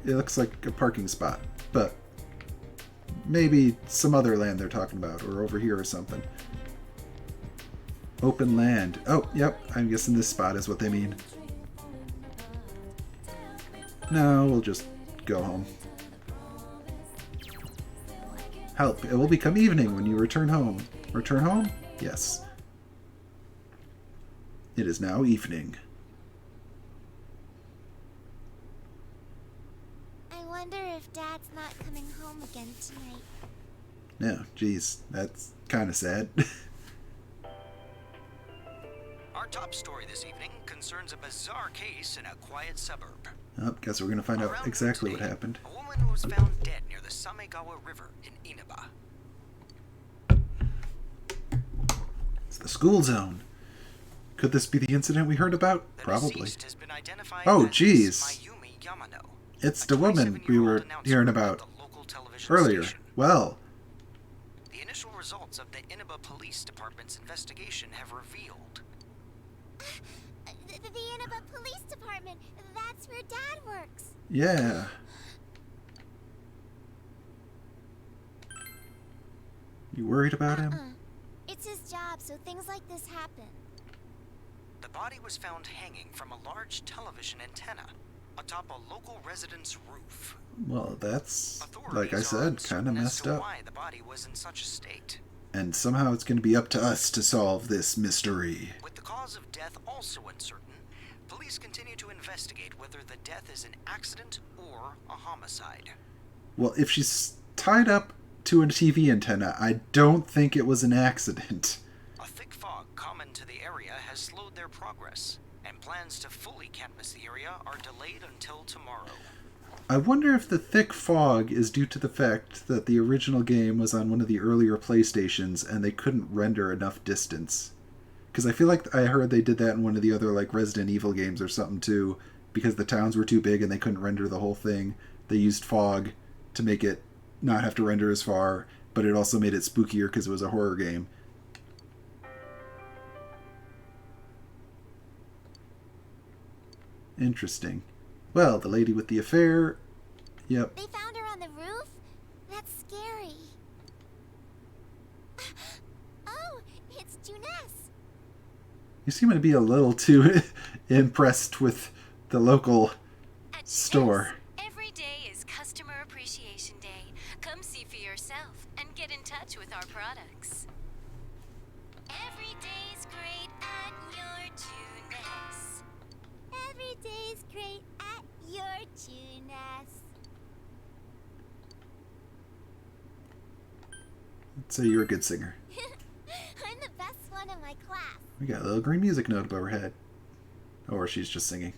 it looks like a parking spot. But maybe some other land they're talking about, or over here or something. Open land. Oh, yep, I'm guessing this spot is what they mean. No, we'll just go home. Help, it will become evening when you return home. Return home? Yes. It is now evening. I wonder if Dad's not coming home again tonight. No, geez, that's kind of sad. Our top story this evening concerns a bizarre case in a quiet suburb. Oh, guess we're going to find out exactly what happened. A woman was found dead near the Samegawa River in Inaba. It's the school zone. Could this be the incident we heard about? Probably. Oh, geez. It's the woman we were hearing about earlier. Well. The initial results of the Inaba Police Department's investigation have revealed... The Inaba Police Department. That's where Dad works. Yeah. You worried about him? It's his job, so things like this happen. The body was found hanging from a large television antenna atop a local resident's roof. Well, that's, like I said, kind of messed up. Why the body was in such a state. And somehow it's going to be up to us to solve this mystery. With the cause of death also uncertain, police continue to investigate whether the death is an accident or a homicide. Well, if she's tied up to a TV antenna, I don't think it was an accident. A thick fog common to the area has slowed their progress, and plans to fully canvass the area are delayed until tomorrow. I wonder if the thick fog is due to the fact that the original game was on one of the earlier PlayStations and they couldn't render enough distance. Because I feel like I heard they did that in one of the other like Resident Evil games or something too, because the towns were too big and they couldn't render the whole thing. They used fog to make it not have to render as far, but it also made it spookier because it was a horror game. Interesting. Well, the lady with the affair... Yep. They found her on the roof? That's scary. Oh, it's Juness. You seem to be a little too impressed with the local store. Every day is Customer Appreciation Day. Come see for yourself and get in touch with our products. Every day's great at your Juness. Every day's great at your Juness. I'd say you're a good singer. I'm the best one in my class. We got a little green music note above her head. Or she's just singing.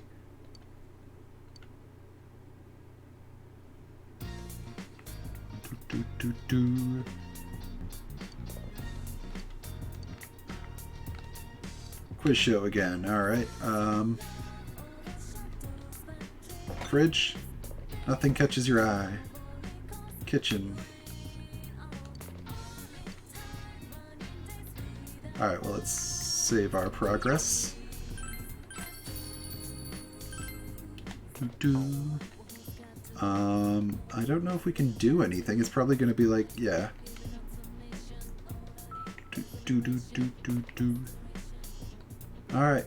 Do, do, do, do. Quiz show again. Alright. Fridge. Nothing catches your eye. Kitchen. Alright, well, let's save our progress. I don't know if we can do anything. It's probably going to be like, yeah. Alright.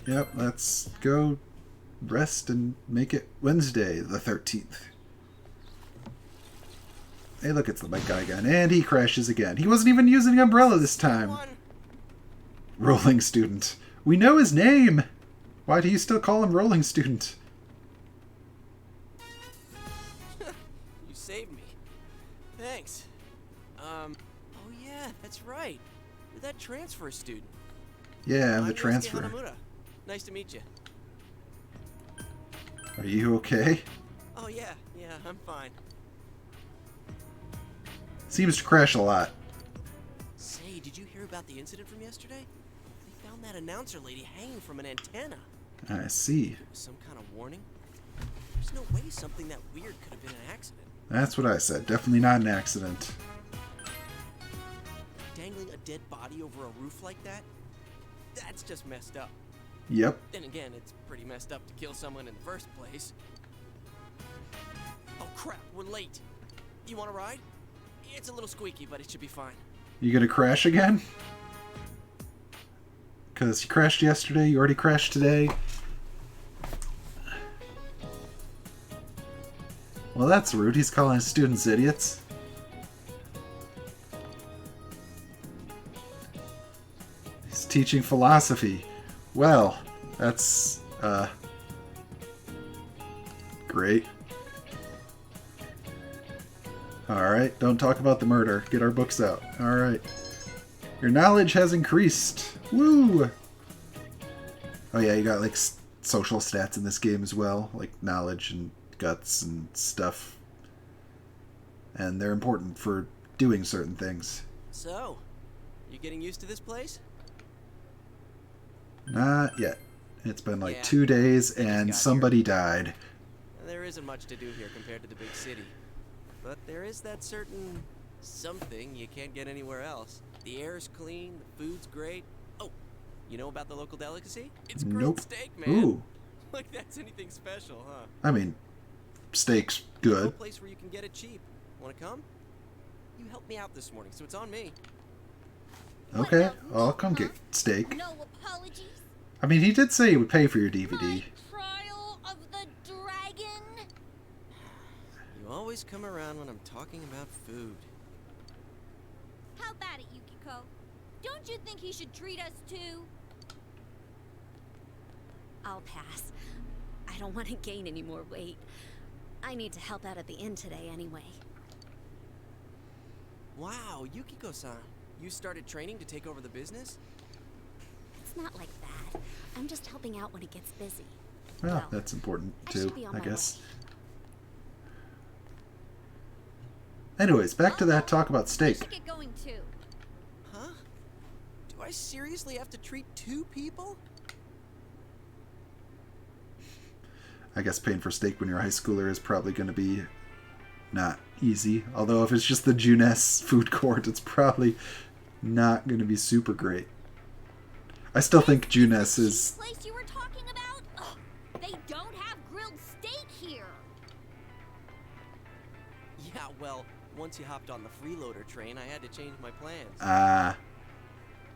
Yep, let's go rest and make it Wednesday the 13th. Hey, look, it's the bike guy again. And he crashes again. He wasn't even using an umbrella this time. Rolling Student. We know his name! Why do you still call him Rolling Student? You saved me. Thanks. Oh yeah, that's right. You're that transfer student. Yeah, I'm the Yosuke transfer. Hanamura. Nice to meet you. Are you okay? Oh yeah, I'm fine. Seems to crash a lot. Say, did you hear about the incident from yesterday? They found that announcer lady hanging from an antenna. I see. It was some kind of warning. There's no way something that weird could have been an accident. That's what I said. Definitely not an accident. Dangling a dead body over a roof like that? That's just messed up. Yep. Then again, it's pretty messed up to kill someone in the first place. Oh crap, we're late. You want to ride? It's a little squeaky, but it should be fine. You gonna crash again? Because you crashed yesterday, you already crashed today. Well, that's rude. He's calling his students idiots. He's teaching philosophy. Well, that's, great. Alright, don't talk about the murder. Get our books out. Alright. Your knowledge has increased. Woo! Oh yeah, you got like social stats in this game as well. Like knowledge and guts and stuff. And they're important for doing certain things. So, you getting used to this place? Not yet. It's been like Yeah, 2 days and somebody died. There isn't much to do here compared to the big city. But there is that certain something you can't get anywhere else. The air's clean, the food's great. Oh, you know about the local delicacy? It's grilled Nope. steak, man. Ooh. Like that's anything special, huh? I mean, steak's No good. place where you can get it cheap. Want to come? You helped me out this morning, so it's on me. Okay, I'll come get steak. No apologies. I mean, he did say he would pay for your DVD. Trial of the Dragon. You always come around when I'm talking about food. How about it, Yukiko? Don't you think he should treat us too? I'll pass. I don't want to gain any more weight. I need to help out at the inn today anyway. Wow, Yukiko-san. You started training to take over the business? It's not like that. I'm just helping out when it gets busy. Well, that's important I too, should be on I my guess. Anyways, back to that talk about We steak. should get going too. Huh? Do I seriously have to treat 2 people? I guess paying for steak when you're a high schooler is probably going to be not easy. Although if it's just the Juness food court, it's probably not going to be super great. I still think Juness is... Place you were talking about? Ugh, they don't have grilled steak here. Yeah, well, once you hopped on the freeloader train, I had to change my plans. I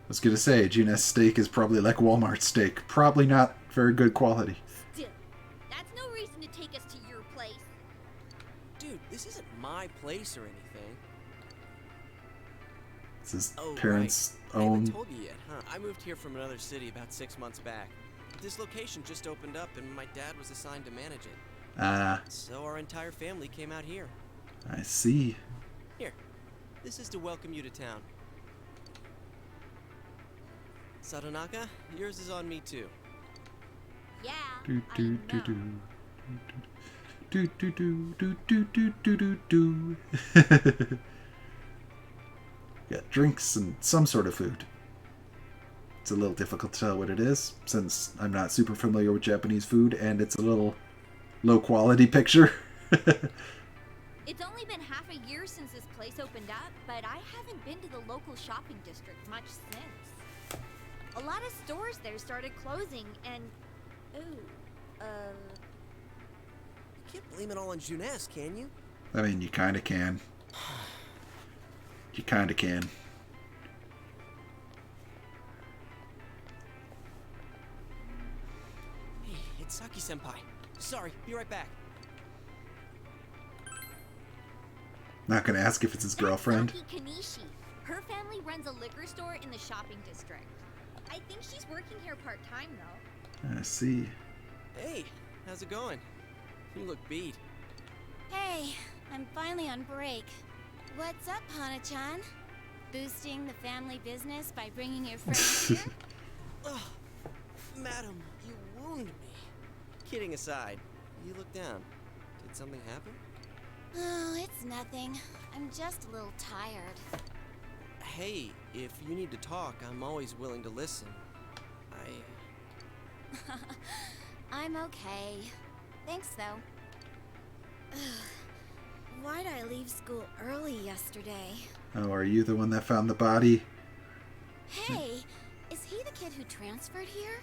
was going to say, Juness steak is probably like Walmart steak. Probably not very good quality. Still, that's no reason to take us to your place. Dude, this isn't my place or anything. It's his Oh, parents' right. I haven't own... told you yet, huh? I moved here from another city about 6 months back. This location just opened up and my dad was assigned to manage it. So our entire family came out here. I see. Here, this is to welcome you to town. Sadonaka, yours is on me too. Yeah, Do, I do, know. do, do. Do, do, do, do, do, do, do, do, do. Got drinks and some sort of food. It's a little difficult to tell what it is, since I'm not super familiar with Japanese food, and it's a little low-quality picture. It's only been half a year since this place opened up, but I haven't been to the local shopping district much since. A lot of stores there started closing, and... Ooh, You can't blame it all on Juness, can you? I mean, you kind of can. You kind of can. Senpai. Sorry, be right back. Not gonna ask if it's his girlfriend. Saki Kanishi. Her family runs a liquor store in the shopping district. I think she's working here part-time, though. I see. Hey, how's it going? You look beat. Hey, I'm finally on break. What's up, Hana-chan? Boosting the family business by bringing your friends here? Ugh, madam, you wound me. Kidding aside, you look down. Did something happen? Oh, it's nothing. I'm just a little tired. Hey, if you need to talk, I'm always willing to listen. I'm okay. Thanks, though. Why'd I leave school early yesterday? Oh, are you the one that found the body? Hey, is he the kid who transferred here?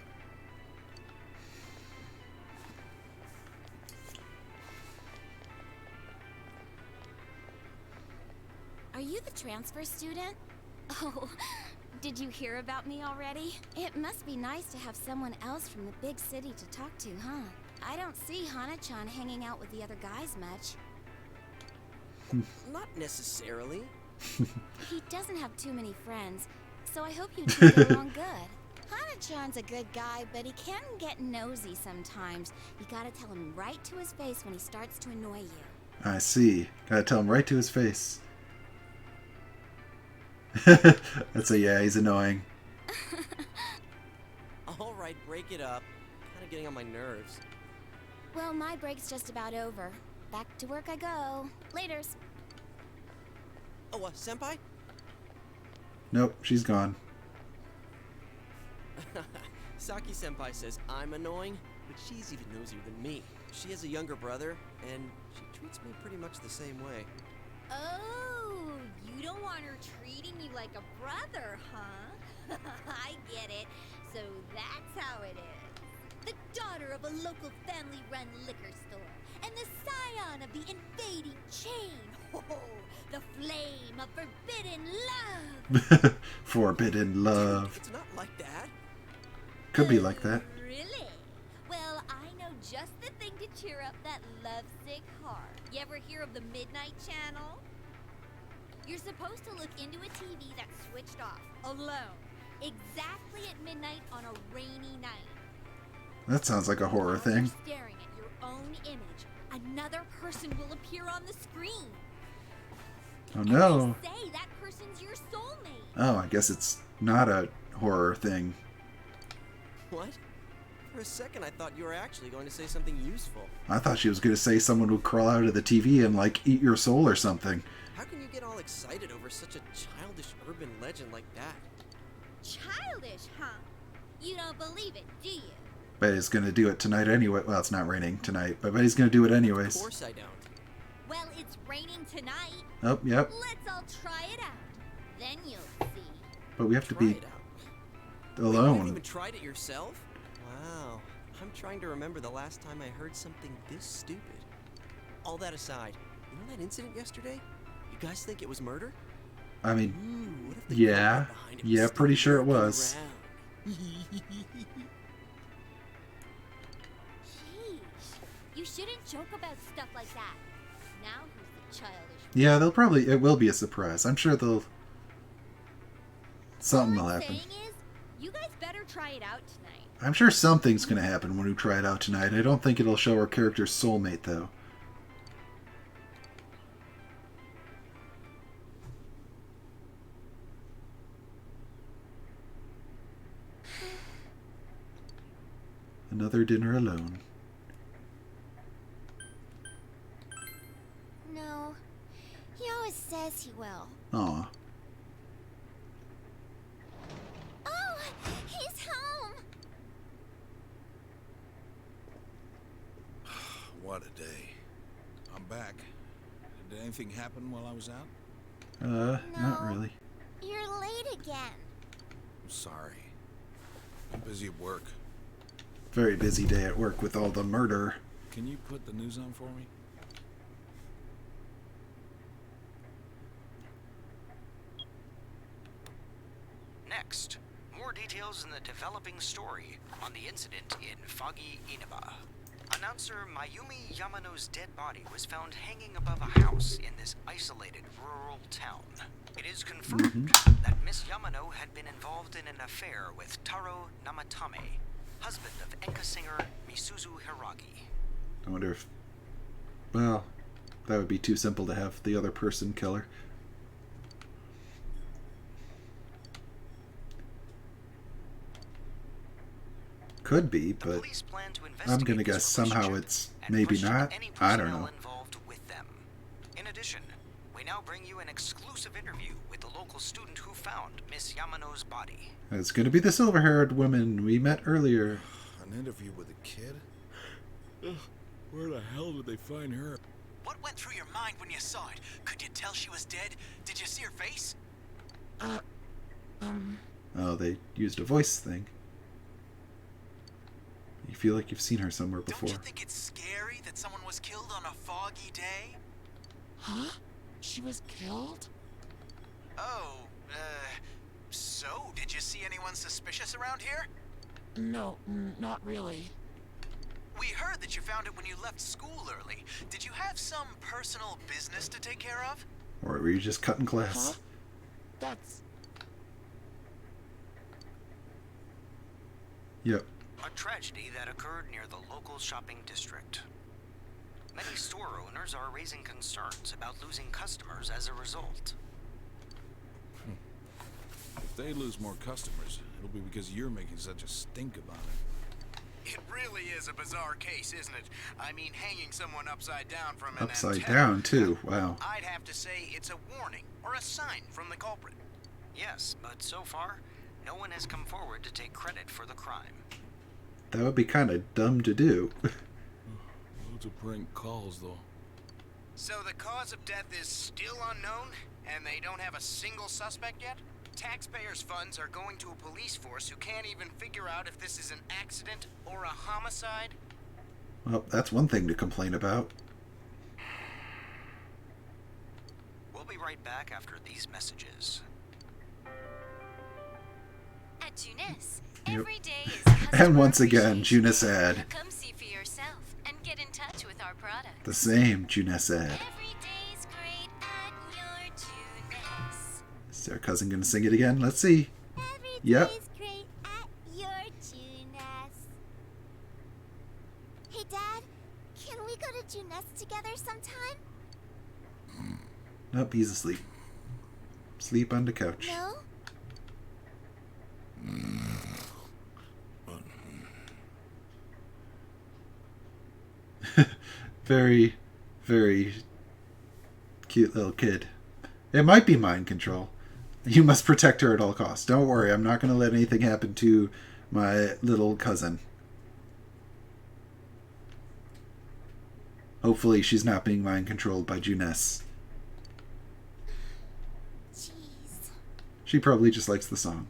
Are you the transfer student? Oh, did you hear about me already? It must be nice to have someone else from the big city to talk to, huh? I don't see Hana-chan hanging out with the other guys much. Not necessarily. He doesn't have too many friends, so I hope you two get along good. Hana-chan's a good guy, but he can get nosy sometimes. You gotta tell him right to his face when he starts to annoy you. I see. Gotta tell him right to his face. That's a yeah, he's annoying. Alright, break it up. Kinda getting on my nerves. Well, my break's just about over. Back to work I go. Laters. Oh, Senpai? Nope, she's gone. Saki Senpai says I'm annoying, but she's even nosier than me. She has a younger brother, and she treats me pretty much the same way. Oh, you don't want her treating you like a brother, huh? I get it. So that's how it is. The daughter of a local family-run liquor store, and the scion of the invading chain. Oh, the flame of forbidden love. Forbidden love. It's not like that. Could be like that. Really? Well, I know just the thing to cheer up that lovesick heart. You ever hear of the Midnight Channel? You're supposed to look into a TV that's switched off, alone, exactly at midnight on a rainy night. That sounds like a horror While you're thing. staring at your own image, another person will appear on the screen. Oh no. And they say that person's your soulmate. Oh, I guess it's not a horror thing. What? For a second, I thought you were actually going to say something useful. I thought she was going to say someone would crawl out of the TV and, like, eat your soul or something. How can you get all excited over such a childish urban legend like that? Childish, huh? You don't believe it, do you? But he's going to do it tonight anyway. Well, it's not raining tonight, but he's going to do it anyways. Of course I don't. Well, it's raining tonight. Oh, yep. Let's all try it out. Then you'll see. But we have to be You alone. haven't even tried it yourself? Wow. I'm trying to remember the last time I heard something this stupid. All that aside, you know that incident yesterday? You guys think it was murder? I mean, what if the yeah. girl behind it was Yeah, still pretty sure it lurking was. around? Sheesh. You shouldn't joke about stuff like that. Now who's the childish one? Yeah, it will be a surprise. I'm sure something will happen. Saying is, you guys better try it out tonight. I'm sure something's going to happen when we try it out tonight. I don't think it'll show our character's soulmate, though. Another dinner alone. No. He always says he will. Aw. Oh, he's home! What a day. I'm back. Did anything happen while I was out? Not really. You're late again. I'm sorry. I'm busy at work. Very busy day at work with all the murder. Can you put the news on for me? Next, more details in the developing story on the incident in Foggy Inaba. Announcer Mayumi Yamano's dead body was found hanging above a house in this isolated rural town. It is confirmed that Miss Yamano had been involved in an affair with Taro Namatame, husband of Enka singer Misuzu Hiragi. I wonder if... Well, that would be too simple to have the other person kill her. Could be, but I'm gonna guess somehow it's maybe not. I don't know. In addition, we now bring you an exclusive interview with the local student who found Miss Yamano's body. It's gonna be the silver-haired woman we met earlier. An interview with a kid? Where the hell did they find her? What went through your mind when you saw it? Could you tell she was dead? Did you see her face? Oh, they used a voice thing. You feel like you've seen her somewhere before. Don't you think it's scary that someone was killed on a foggy day? Huh? She was killed? Oh, so did you see anyone suspicious around here? No, not really. We heard that you found it when you left school early. Did you have some personal business to take care of? Or were you just cutting class? Huh? That's... Yep. A tragedy that occurred near the local shopping district. Many store owners are raising concerns about losing customers as a result. If they lose more customers, it'll be because you're making such a stink about it. It really is a bizarre case, isn't it? I mean, hanging someone upside down from an Upside antenna. down, too. Wow. I'd have to say it's a warning or a sign from the culprit. Yes, but so far, no one has come forward to take credit for the crime. That would be kind of dumb to do. Loads of prank calls, though. So the cause of death is still unknown, and they don't have a single suspect yet? Taxpayers' funds are going to a police force who can't even figure out if this is an accident or a homicide? Well, that's one thing to complain about. We'll be right back after these messages. At Junes, Yep. every day is And once again, Junes ad. Come see for yourself and get in touch with our product. The same Junes ad. Every day's great at your Junes. Is our cousin gonna sing it again? Let's see. Yep. Great at your Junes. Hey, Dad, can we go to Junes together sometime? Nope, he's asleep. Sleep on the couch. No? Very, very cute little kid. It might be mind control. You must protect her at all costs. Don't worry, I'm not going to let anything happen to my little cousin. Hopefully she's not being mind controlled by Junes. Jeez. She probably just likes the song.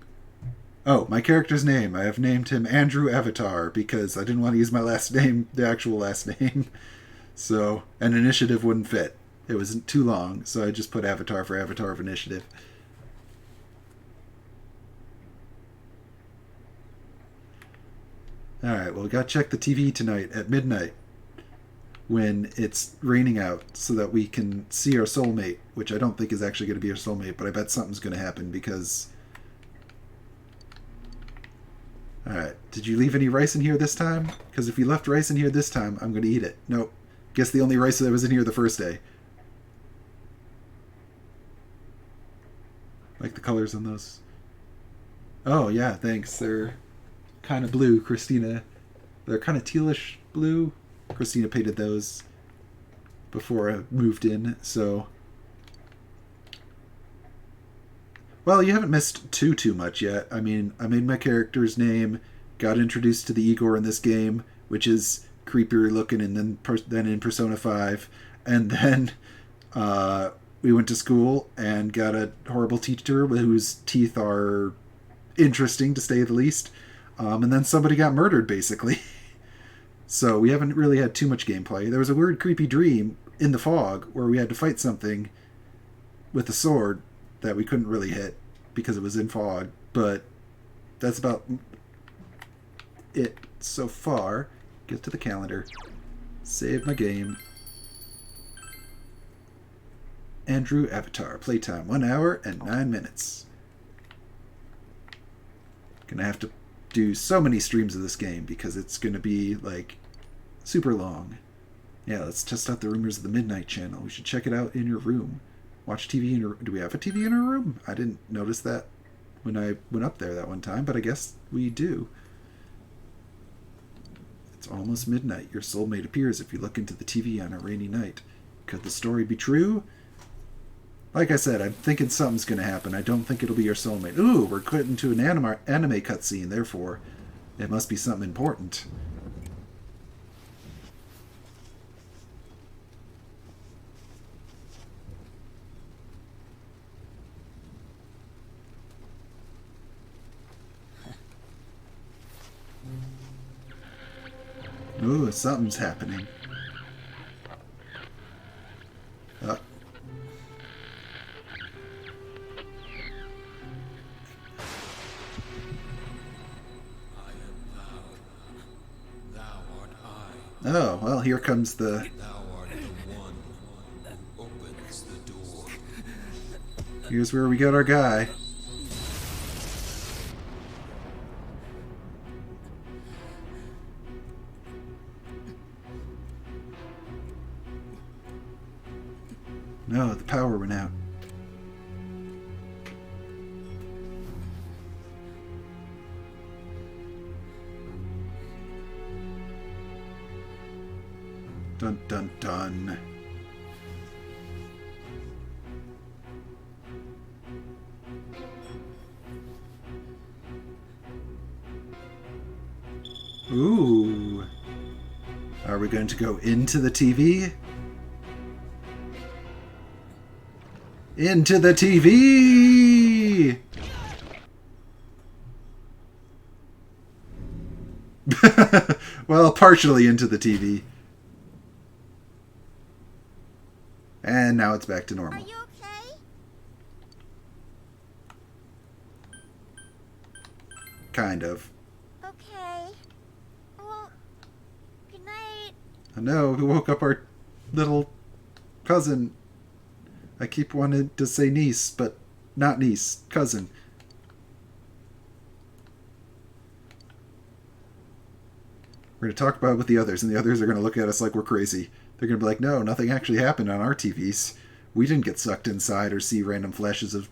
Oh, my character's name. I have named him Andrew Avatar because I didn't want to use my last name, the actual last name. So, an initiative wouldn't fit. It was too long, so I just put Avatar for Avatar of Initiative. Alright, well, we gotta check the TV tonight at midnight when it's raining out so that we can see our soulmate, which I don't think is actually going to be our soulmate, but I bet something's going to happen because... Alright, did you leave any rice in here this time? Because if you left rice in here this time, I'm going to eat it. Nope. Guess the only rice that was in here the first day. Like the colors on those. Oh, yeah, thanks. They're kind of blue, Christina. They're kind of tealish blue. Christina painted those before I moved in, so... Well, you haven't missed too much yet. I mean, I made my character's name, got introduced to the Igor in this game, which is creepier looking than in Persona 5, and then we went to school and got a horrible teacher whose teeth are interesting, to say the least, and then somebody got murdered, basically. So we haven't really had too much gameplay. There was a weird creepy dream in the fog where we had to fight something with a sword that we couldn't really hit because it was in fog, but that's about it so far. Get to the calendar. Save my game. Andrew Avatar. Playtime 1 hour and 9 minutes. Gonna have to do so many streams of this game because it's gonna be like super long. Yeah, let's test out the Rumors of the Midnight channel. We should check it out in your room. Watch TV in your... Do we have a TV in our room? I didn't notice that when I went up there that one time, but I guess we do. It's almost midnight. Your soulmate appears if you look into the TV on a rainy night. Could the story be true? Like I said, I'm thinking something's going to happen. I don't think it'll be your soulmate. Ooh, we're cut into an anime cutscene, therefore it must be something important. Ooh, something's happening. Oh, well, here comes the... Here's where we got our guy. No, the power went out. Dun dun dun. Ooh. Are we going to go into the TV? Into the TV! Well, partially into the TV. And now it's back to normal. Are you okay? Kind of. Okay. Well, good night. I know, who woke up our little cousin? I keep wanting to say niece, but not niece, cousin. We're going to talk about it with the others, and the others are going to look at us like we're crazy. They're going to be like, no, nothing actually happened on our TVs. We didn't get sucked inside or see random flashes of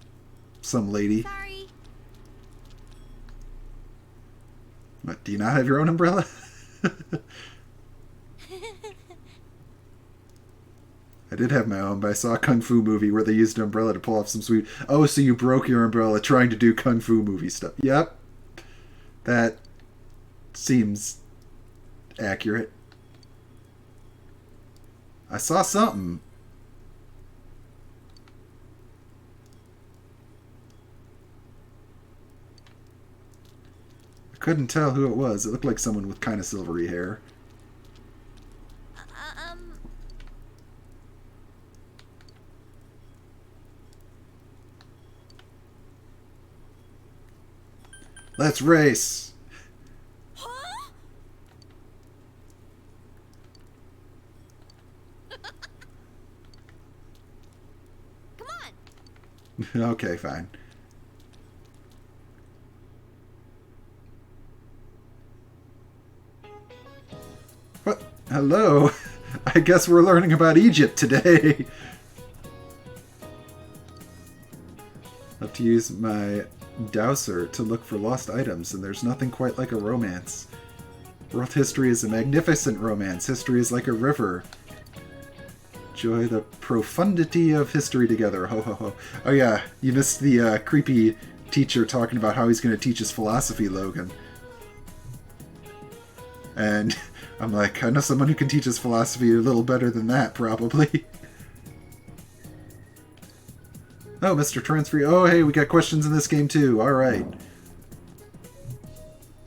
some lady. Sorry. What, do you not have your own umbrella? I did have my own, but I saw a Kung Fu movie where they used an umbrella to pull off some sweet... Oh, so you broke your umbrella trying to do Kung Fu movie stuff. Yep. That seems accurate. I saw something. I couldn't tell who it was. It looked like someone with kind of silvery hair. Let's race. Huh? Come on. Okay, fine. What? Hello. I guess we're learning about Egypt today. I have to use my dowser to look for lost items, and there's nothing quite like a romance. World history is a magnificent romance. History is like a river. Enjoy the profundity of history together. Ho ho ho. Oh yeah, you missed the creepy teacher talking about how he's going to teach us philosophy, Logan. And I'm like, I know someone who can teach us philosophy a little better than that, probably. Oh, Mr. Transfer. Oh, hey, we got questions in this game too. All right.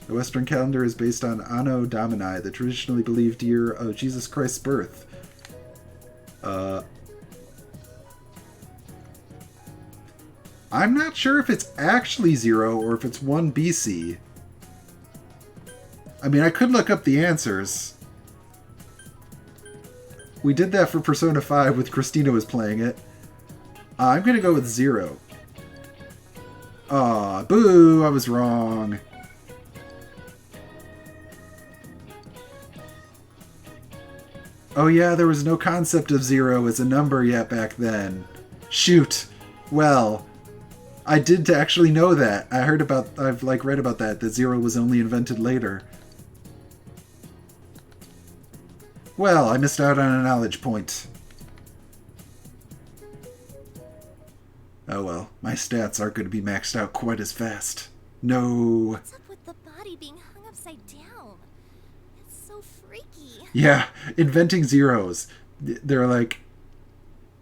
The Western calendar is based on Anno Domini, the traditionally believed year of Jesus Christ's birth. I'm not sure if it's actually 0 or if it's 1 BC. I mean, I could look up the answers. We did that for Persona 5 with Christina was playing it. I'm gonna go with 0. Aw, boo, I was wrong. Oh yeah, there was no concept of 0 as a number yet back then. Shoot. Well, I did actually know that. I've read about that 0 was only invented later. Well, I missed out on a knowledge point. Oh well, my stats aren't going to be maxed out quite as fast. No. What's up with the body being hung upside down? It's so freaky. Yeah, inventing zeros. They're like,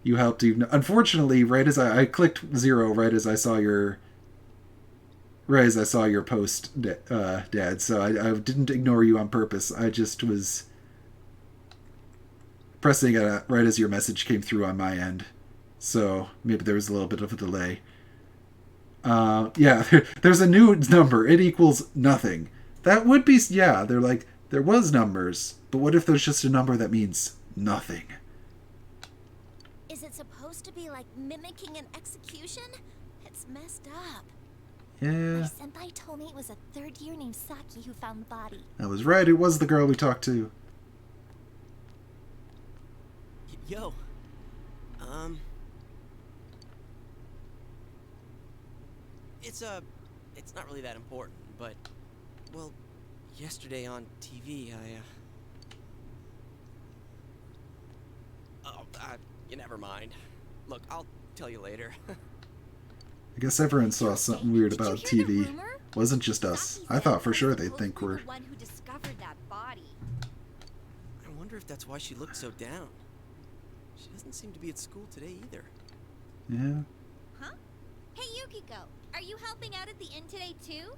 you helped even. Unfortunately, right as I clicked 0 right as I saw your post, Dad. So I didn't ignore you on purpose. I just was pressing it right as your message came through on my end. So maybe there was a little bit of a delay. Yeah, there's a new number. It equals nothing. That would be, yeah, they're like, there was numbers, but what if there's just a number that means nothing? Is it supposed to be like mimicking an execution? It's messed up. Yeah. My senpai told me it was a third year named Saki who found the body. I was right, it was the girl we talked to. Yo. It's not really that important, but, well, yesterday on TV, you never mind. Look, I'll tell you later. I guess everyone saw something weird about TV. Wasn't just us. I thought for sure they'd think we're... The one who discovered that body. I wonder if that's why she looked so down. She doesn't seem to be at school today either. Yeah. Huh? Hey, Yukiko, are you helping out at the inn today too?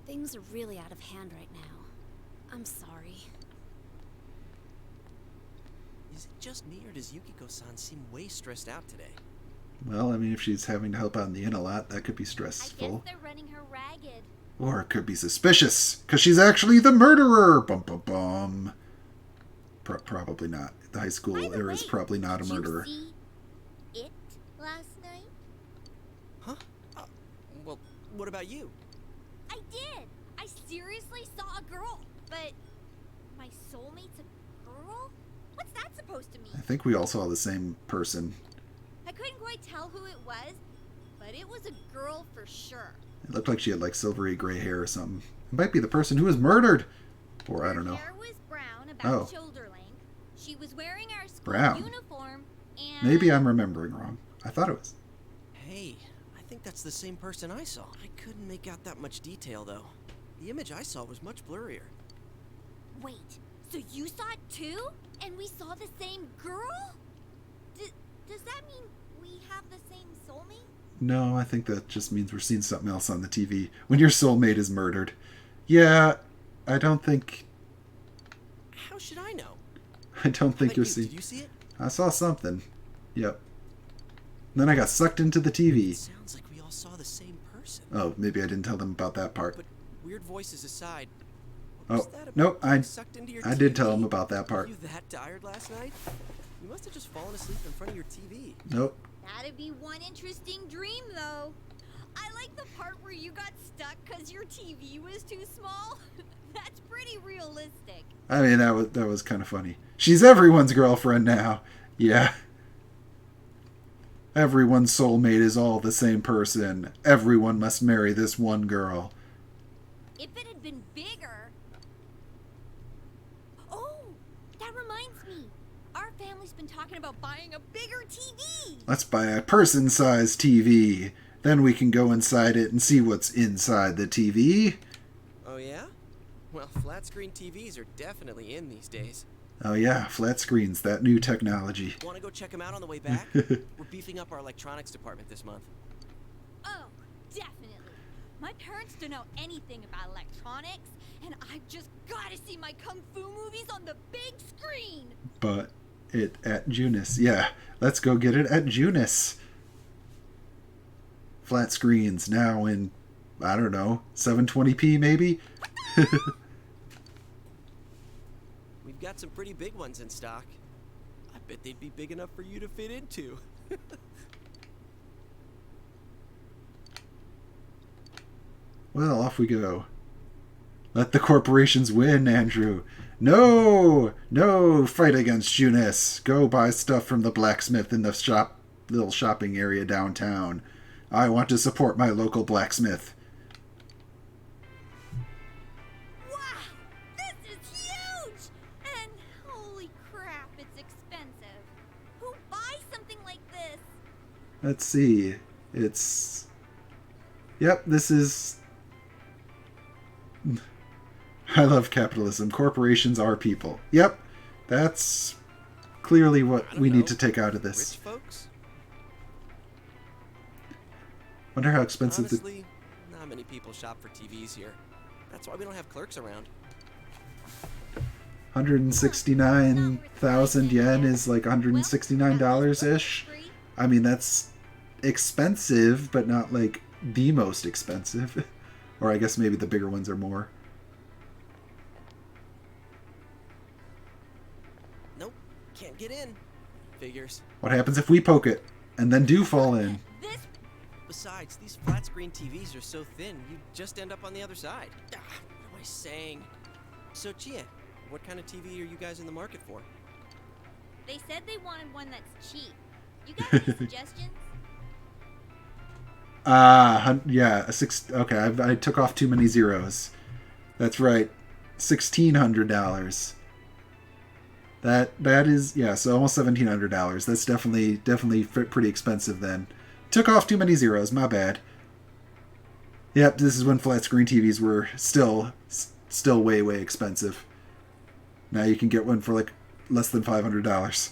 Things are really out of hand right now. I'm sorry. Is it just me, or does Yukiko-san seem way stressed out today? Well, I mean, if she's having to help out in the inn a lot, that could be I stressful. guess they're running her ragged. Or it could be suspicious, because she's actually the murderer! Bum bum bum. Probably not. The high school era is probably not a murderer. Did you see it last night? Huh? Well, what about you? I did! I seriously saw a girl, but my soulmate's a girl? What's that supposed to mean? I think we all saw the same person. I couldn't quite tell who it was, but it was a girl for sure. It looked like she had like silvery gray hair or something. It might be the person who was murdered! Or I don't know. Her hair was brown, about shoulder length. She was wearing our school Brown. uniform, and... Maybe I'm remembering wrong. I thought it was. Hey, I think that's the same person I saw. I couldn't make out that much detail, though. The image I saw was much blurrier. Wait, so you saw it too? And we saw the same girl? Does that mean we have the same soulmate? No, I think that just means we're seeing something else on the TV. When your soulmate is murdered. Yeah, I don't think... How should I know? I don't think you'll see... Did you see it? I saw something. Yep. And then I got sucked into the TV. It sounds like we all saw the same person. Oh, maybe I didn't tell them about that part. But weird voices aside... Oh, nope, I did tell them about that Were part. you that tired last night? You must have just fallen asleep in front of your TV. Nope. That'd be one interesting dream, though. I like the part where you got stuck because your TV was too small. That's pretty realistic. I mean, that was kind of funny. She's everyone's girlfriend now. Yeah. Everyone's soulmate is all the same person. Everyone must marry this one girl. If it had been bigger... Oh, that reminds me. Our family's been talking about buying a bigger TV. Let's buy a person-sized TV. Then we can go inside it and see what's inside the TV. Oh, yeah? Well, flat-screen TVs are definitely in these days. Oh yeah, flat screens, that new technology. Want to go check them out on the way back? We're beefing up our electronics department this month. Oh, definitely. My parents don't know anything about electronics, and I've just got to see my kung fu movies on the big screen. But it at Junis. Yeah, let's go get it at Junis. Flat screens now in, I don't know, 720p maybe? We've got some pretty big ones in stock. bet they'd be big enough for you to fit into. Well, off we go. Let the corporations win, Andrew. No! No! Fight against Eunice. Go buy stuff from the blacksmith in the little shopping area downtown. I want to support my local blacksmith. Wow! This is huge! And holy crap, it's expensive. Who buys something like this? Let's see. It's... Yep, this is... I love capitalism. Corporations are people. Yep, that's clearly what we need to take out of this. Rich folks? Wonder how expensive Honestly, not many people shop for TVs here. That's why we don't have clerks around. 169,000 yen is like $169-ish. I mean, that's expensive, but not like the most expensive. Or I guess maybe the bigger ones are more. Nope, can't get in. Figures. What happens if we poke it and then do fall in? Besides, these flat screen TVs are so thin, you just end up on the other side. What am I saying? So, Chia, what kind of TV are you guys in the market for? They said they wanted one that's cheap. You got any suggestions? Yeah, okay, I took off too many zeros. That's right, $1,600. That is, yeah, so almost $1,700. That's definitely pretty expensive then. Took off too many zeros, my bad. Yep, this is when flat screen TVs were still way expensive. Now you can get one for like less than $500.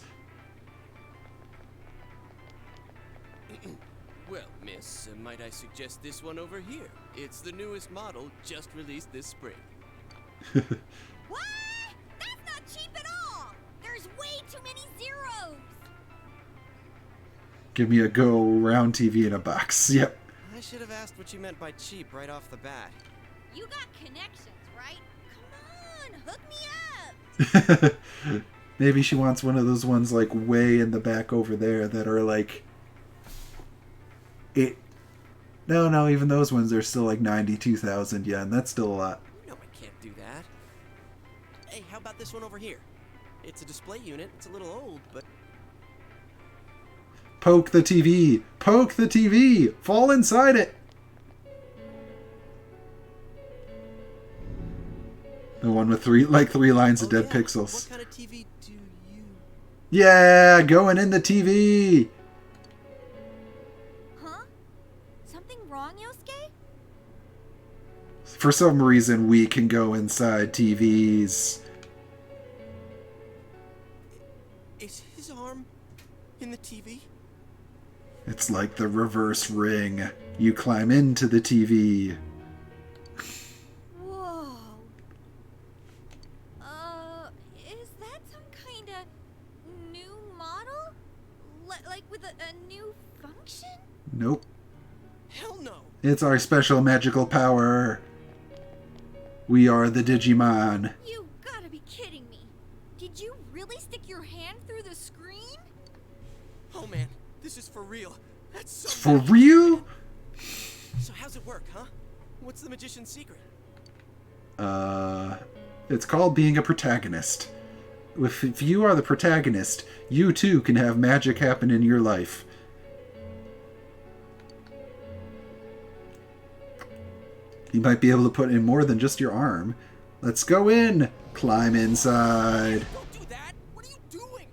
Well, miss, might I suggest this one over here? It's the newest model, just released this spring. What? That's not cheap at all! There's way too many zeros! Give me a go-round TV in a box. Yep. I should have asked what you meant by cheap right off the bat. You got connections, right? Come on, hook me up! Maybe she wants one of those ones like way in the back over there that are like... No, even those ones are still like 92,000 yen. That's still a lot. No, I can't do that. Hey, how about this one over here? It's a display unit. It's a little old, but... Poke the TV! Poke the TV! Fall inside it! The one with three lines of dead pixels. What kind of TV do you... Yeah! Going in the TV! Huh? Something wrong, Yosuke? For some reason, we can go inside TVs. Is his arm in the TV? It's like the reverse ring. You climb into the TV. Whoa. Is that some kind of new model? Like with a new function? Nope. Hell no. It's our special magical power. We are the Digimon. You gotta be kidding me. Did you really stick your hand through the screen? Oh man, this is for real. That's so For real? So how's it work, huh? What's the magician's secret? It's called being a protagonist. If you are the protagonist, you too can have magic happen in your life. You might be able to put in more than just your arm. Let's go in. Climb inside. Don't do that. What are you doing?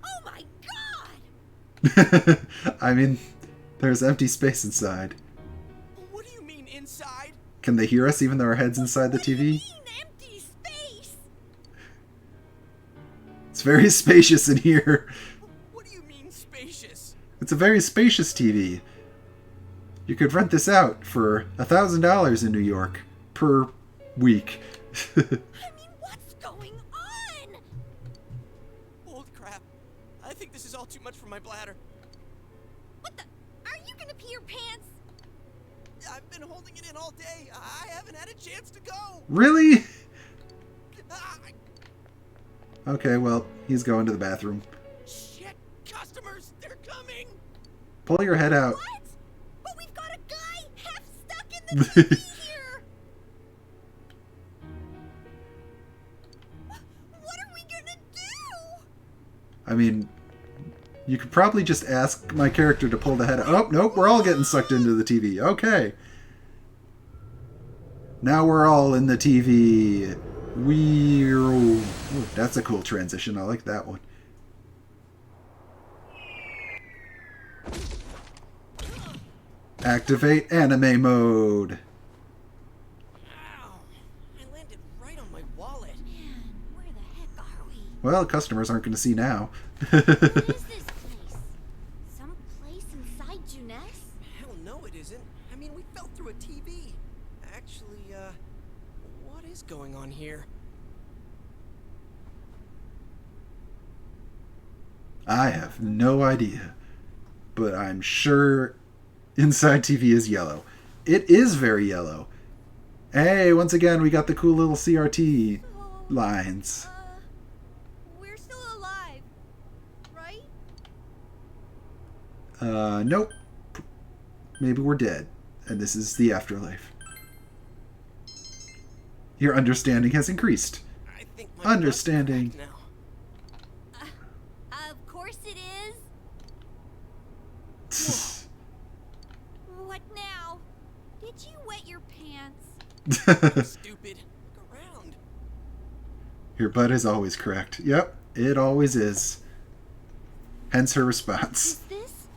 Oh my god! I mean, there's empty space inside. What do you mean inside? Can they hear us even though our head's inside the TV? Empty space! It's very spacious in here. What do you mean spacious? It's a very spacious TV. You could rent this out for $1,000 in New York per week. I mean, what's going on? Holy crap. I think this is all too much for my bladder. What the? Are you gonna pee your pants? I've been holding it in all day. I haven't had a chance to go. Really? Okay, well, he's going to the bathroom. Shit, customers, they're coming. Pull your head out. What? But we've got a guy half stuck in the TV here. What are we gonna do? I mean, you could probably just ask my character to pull the head out. Oh, nope, we're all getting sucked into the TV. Okay. Now we're all in the TV. Ooh, that's a cool transition. I like that one. Activate anime mode. Ow! I landed right on my wallet. Man, where the heck are we? Well, customers aren't going to see now. What is this place? Some place inside Juness? Hell no, it isn't. I mean, we fell through a TV. Actually, what is going on here? I have no idea, but I'm sure inside TV is yellow. It is very yellow. Hey, once again, we got the cool little CRT lines. We're still alive, right? Nope. Maybe we're dead, and this is the afterlife. Your understanding has increased. I think my Understanding. butt's cracked now. Of course it is. What now? Did you wet your pants? Stupid. Look around. Your butt is always correct. Yep, it always is. Hence her response. Is this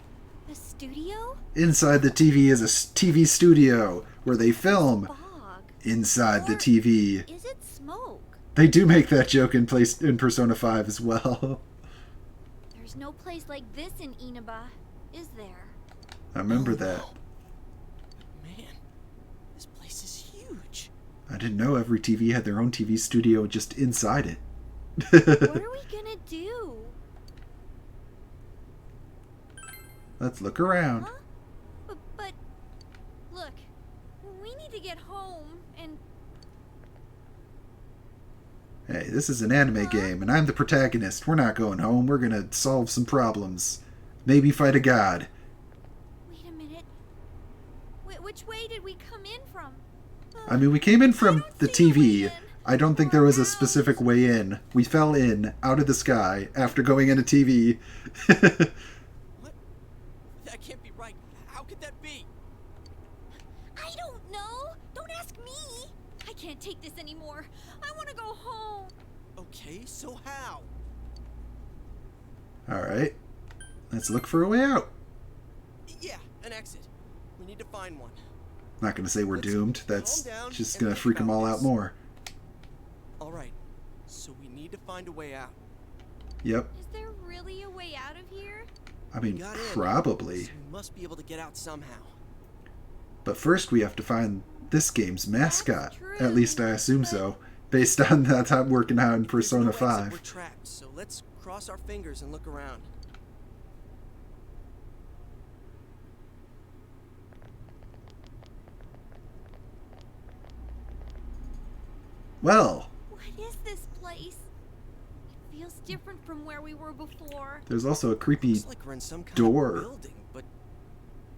a studio? Inside the TV is a TV studio where they film. Fog. Inside the TV. Is it smoke? They do make that joke in Persona 5 as well. There's no place like this in Inaba, is there? I remember that. Man, this place is huge. I didn't know every TV had their own TV studio just inside it. What are we gonna do? Let's look around. Huh? But look, we need to get home and Hey, this is an anime game, and I'm the protagonist. We're not going home. We're gonna solve some problems. Maybe fight a god. wait a minute. Which way did we come in from? I mean, we came in from the TV. I don't think there was a specific way in. We fell in, out of the sky, after going in a TV. That can't be right. How could that be? I don't know. Don't ask me. I can't take this anymore. I want to go home. Okay, so how? Alright. Let's look for a way out. Yeah, an exit. We need to find one. Not gonna say we're doomed. That's calm down just and gonna think freak them about all this. out more. All right. So we need to find a way out. Yep. Is there really a way out of here? I mean, Got in, probably. so we must be able to get out somehow. But first we have to find this game's mascot. At least I assume so. Based on that I'm working out in Persona No exit, 5. We're trapped, so let's cross our fingers and look around. Well, What is this place? It feels different from where we were before. there's also a creepy Looks like we're in some kind door. of building, but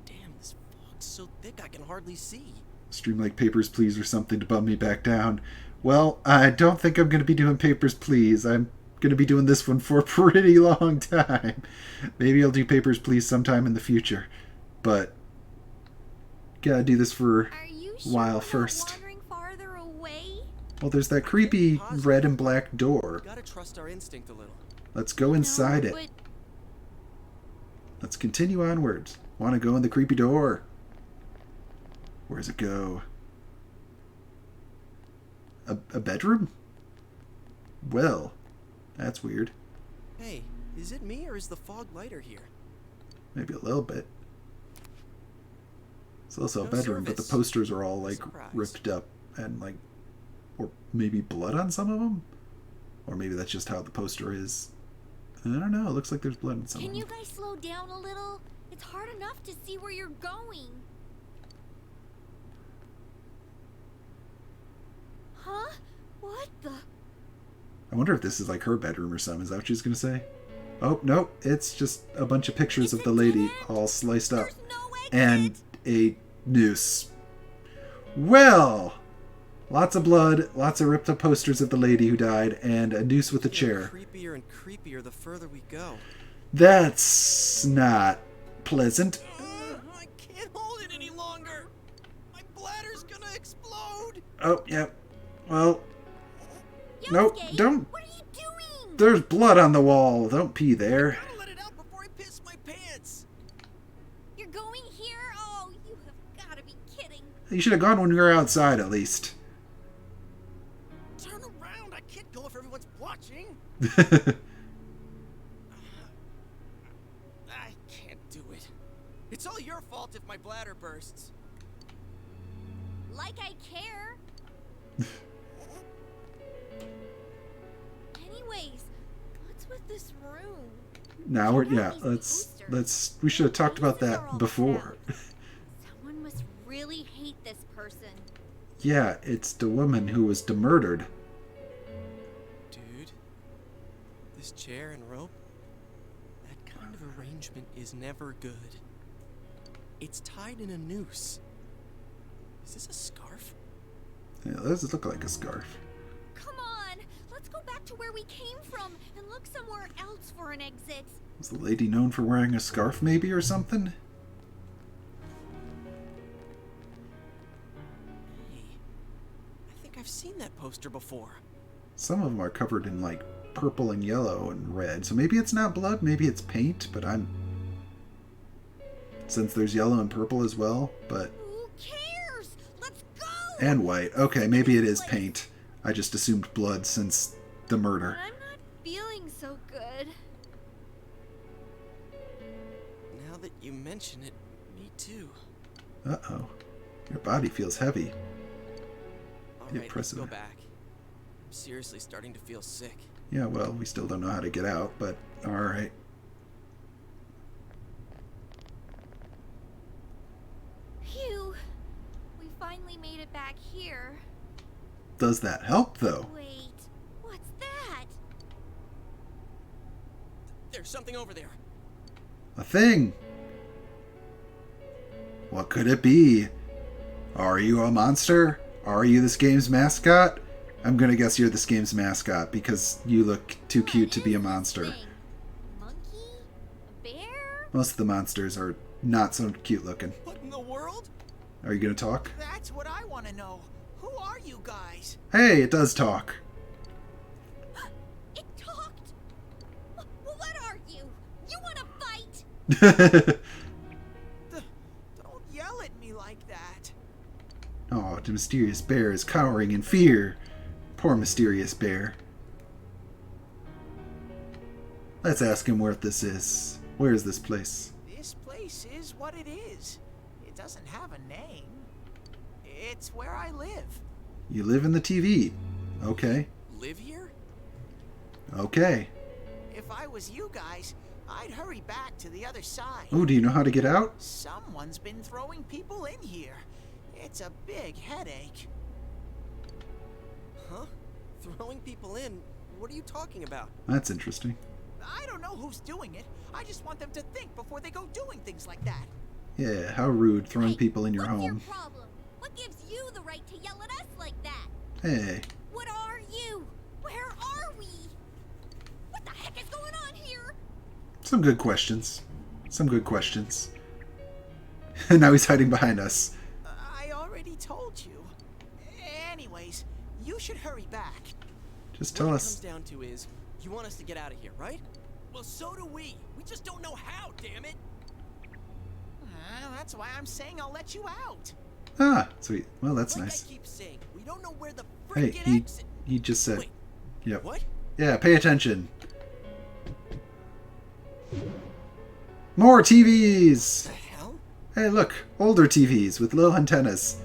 damn, this fog's so thick I can hardly see. Stream like Papers, Please or something to bum me back down. Well, I don't think I'm going to be doing Papers, Please. I'm going to be doing this one for a pretty long time. Maybe I'll do Papers, Please sometime in the future. But gotta do this for a while first. Wandering farther away? Well, there's that creepy red and black door. Gotta trust our instinct a little. Let's go inside it. But Let's continue onwards. Want to go in the creepy door? Where's it go? A bedroom? Well, that's weird. Hey, is it me or is the fog lighter here? Maybe a little bit. It's also a No bedroom, but the service. posters are all like Surprise. ripped up and like, or maybe blood on some of them? Or maybe that's just how the poster is. I don't know. It looks like there's blood on some of can them. you guys slow down a little? It's hard enough to see where you're going. Huh? What the? I wonder if this is like her bedroom or something. Is that what she's gonna say? Oh, no, it's just a bunch of pictures of the lady all sliced up. And a noose. Well, lots of blood, lots of ripped up posters of the lady who died, and a noose with a chair. Creepier and creepier the further we go. That's not pleasant. I can't hold it any longer. My bladder's gonna explode. Oh, yeah. Well, nope, don't. There's blood on the wall. Don't pee there. You're going here? Oh, you have gotta be kidding. You should have gone when we were outside, at least. Turn around. I can't go if everyone's watching. I can't do it. It's all your fault if my bladder bursts. Like I care. Anyways, what's with this room? Now we're we should have talked about that before. Someone must really hate this person. Yeah, it's the woman who was murdered. Dude, this chair and rope, that kind of arrangement is never good. It's tied in a noose. Is this a scarf? Yeah, that does look like a scarf. Come on, let's go back to where we came from and look somewhere else for an exit. Was the lady known for wearing a scarf, maybe, or something? Hey, I think I've seen that poster before. Some of them are covered in, like, purple and yellow and red. So maybe it's not blood, maybe it's paint, but I'm... Since there's yellow and purple as well, but... Who cares? Let's go! And white. Okay, maybe it is paint. I just assumed blood since the murder. I'm not feeling so good. Now that you mention it, me too. Uh-oh. Your body feels heavy. Alright, let's go back. I'm seriously starting to feel sick. Yeah, well, we still don't know how to get out, but alright. Phew. We finally made it back here. Does that help, though? Wait, what's that? There's something over there. A thing! What could it be? Are you a monster? Are you this game's mascot? I'm gonna guess you're this game's mascot because you look too cute to be a monster. Monkey? A bear? Most of the monsters are not so cute looking. What in the world? Are you gonna talk? That's what I want to know. Who are you guys? Hey, it does talk. It talked? What are you? You want to fight? Don't yell at me like that. Oh, the mysterious bear is cowering in fear. Poor mysterious bear. Let's ask him where this is. Where is this place? This place is what it is. It doesn't have a name. It's where I live. You live in the TV. Okay. Live here? Okay. If I was you guys, I'd hurry back to the other side. Oh, do you know how to get out? Someone's been throwing people in here. It's a big headache. Huh? Throwing people in? What are you talking about? That's interesting. I don't know who's doing it. I just want them to think before they go doing things like that. Yeah, how rude throwing people in your What's your home. problem? What gives you the right to yell at us like that? Hey. What are you? Where are we? What the heck is going on here? Some good questions. Some good questions. Now he's hiding behind us. I already told you. Anyways, you should hurry back. Just tell us. What it comes down to is, you want us to get out of here, right? Well, so do we. We just don't know how, damn it. That's why I'm saying I'll let you out. Ah, sweet. Well, that's like nice. I keep saying, we don't know where the Hey, freaking exit. he just said. Wait, Yep. what? Yeah, pay attention. More TVs! The hell? Hey, look, older TVs with little antennas.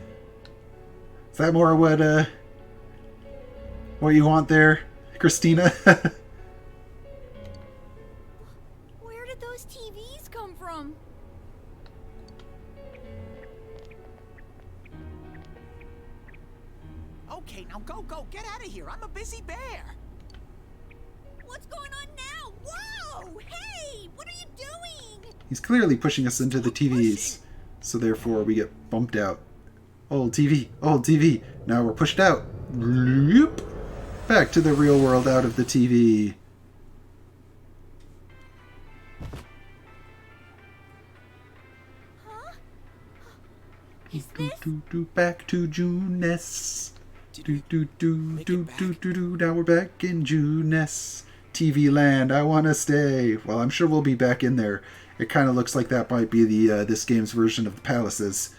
Is that more what you want there, Christina? Where did those TVs come from? Okay, now go, get out of here. I'm a busy bear. He's clearly pushing us into the TVs. So therefore we get bumped out. Old TV, old TV. Now we're pushed out. Bloop. Back to the real world out of the TV. Back to Juness. Now we're back in Juness. TV land, I wanna stay. Well, I'm sure we'll be back in there. It kind of looks like that might be the this game's version of the palaces.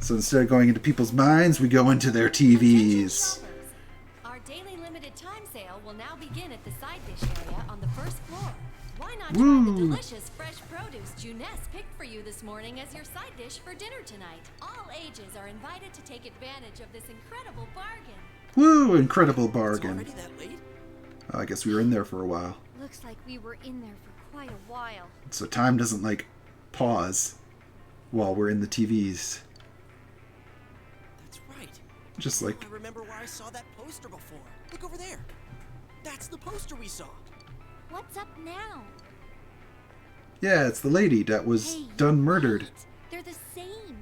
So instead of going into people's minds, we go into their TVs. Our daily limited time sale will now begin at the side dish area on the first floor. Why not try the delicious fresh produce Juness picked for you this morning as your side dish for dinner tonight? All ages are invited to take advantage of this incredible bargain. Woo! Incredible bargain. It's already that late? I guess we were in there for a while. Looks like we were in there for quite a while. So time doesn't, like, pause while we're in the TVs. That's right. Just like... I remember where I saw that poster before. Look over there. That's the poster we saw. What's up now? Yeah, it's the lady that was done murdered. They're the same.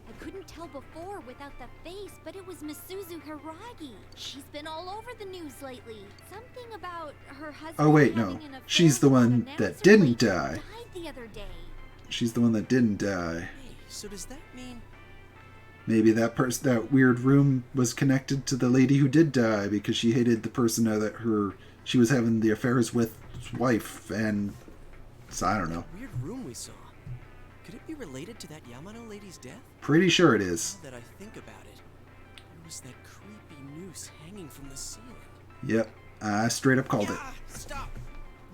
I couldn't tell before without the face, but it was Misuzu Hiragi. She's been all over the news lately. Something about her husband. Oh wait, no. She's the one that didn't die. Died the other day. She's the one that didn't die. Hey, so does that mean... Maybe that that weird room was connected to the lady who did die because she hated the person that she was having the affairs with wife, and so I don't know. Weird room we saw. Could it be related to that Yamano lady's death? Pretty sure it is. Now that I think about it, there was that creepy noose hanging from the ceiling. Yep, I straight up called it. Stop!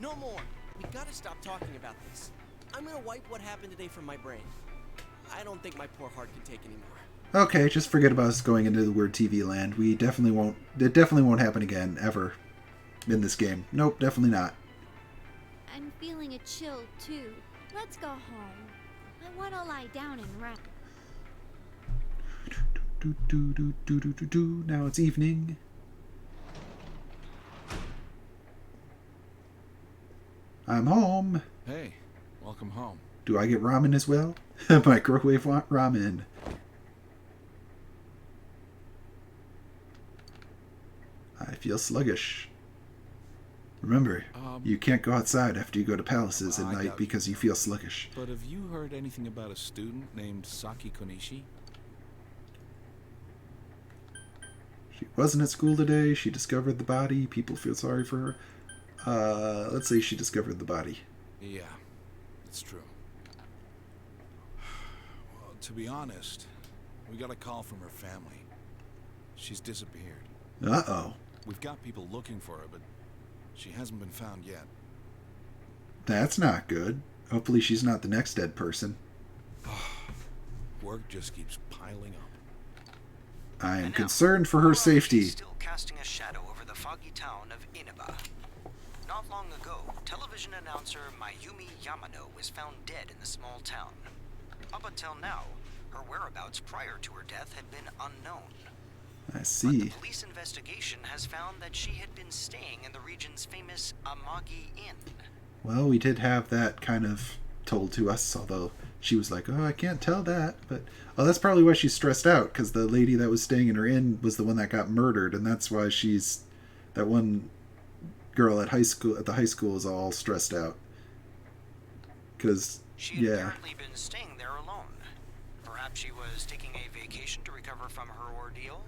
No more. We gotta stop talking about this. I'm gonna wipe what happened today from my brain. I don't think my poor heart can take anymore. Okay, just forget about us going into the weird TV land. We definitely won't. It definitely won't happen again ever in this game. Nope, definitely not. I'm feeling a chill too. Let's go home. I want to lie down and rest. Now it's evening. I'm home. Hey, welcome home. Do I get ramen as well? Microwave ramen. I feel sluggish. Remember, you can't go outside after you go to palaces at night because you feel sluggish. But have you heard anything about a student named Saki Konishi? She wasn't at school today. She discovered the body. People feel sorry for her. Let's say she discovered the body. Yeah, it's true. Well, to be honest, we got a call from her family. She's disappeared. Uh-oh. We've got people looking for her, but she hasn't been found yet. That's not good. Hopefully she's not the next dead person. Work just keeps piling up. I am concerned for her safety. Still casting a shadow over the foggy town of Inaba. Not long ago, television announcer Mayumi Yamano was found dead in the small town. Up until now, her whereabouts prior to her death had been unknown. I see. But the police investigation has found that she had been staying in the region's famous Amagi Inn. Well, we did have that kind of told to us, although she was like, oh, I can't tell that. But that's probably why she's stressed out, because the lady that was staying in her inn was the one that got murdered, and that's why that one girl at the high school is all stressed out. Because, She had apparently been staying there alone. Perhaps she was taking a vacation to recover from her ordeal?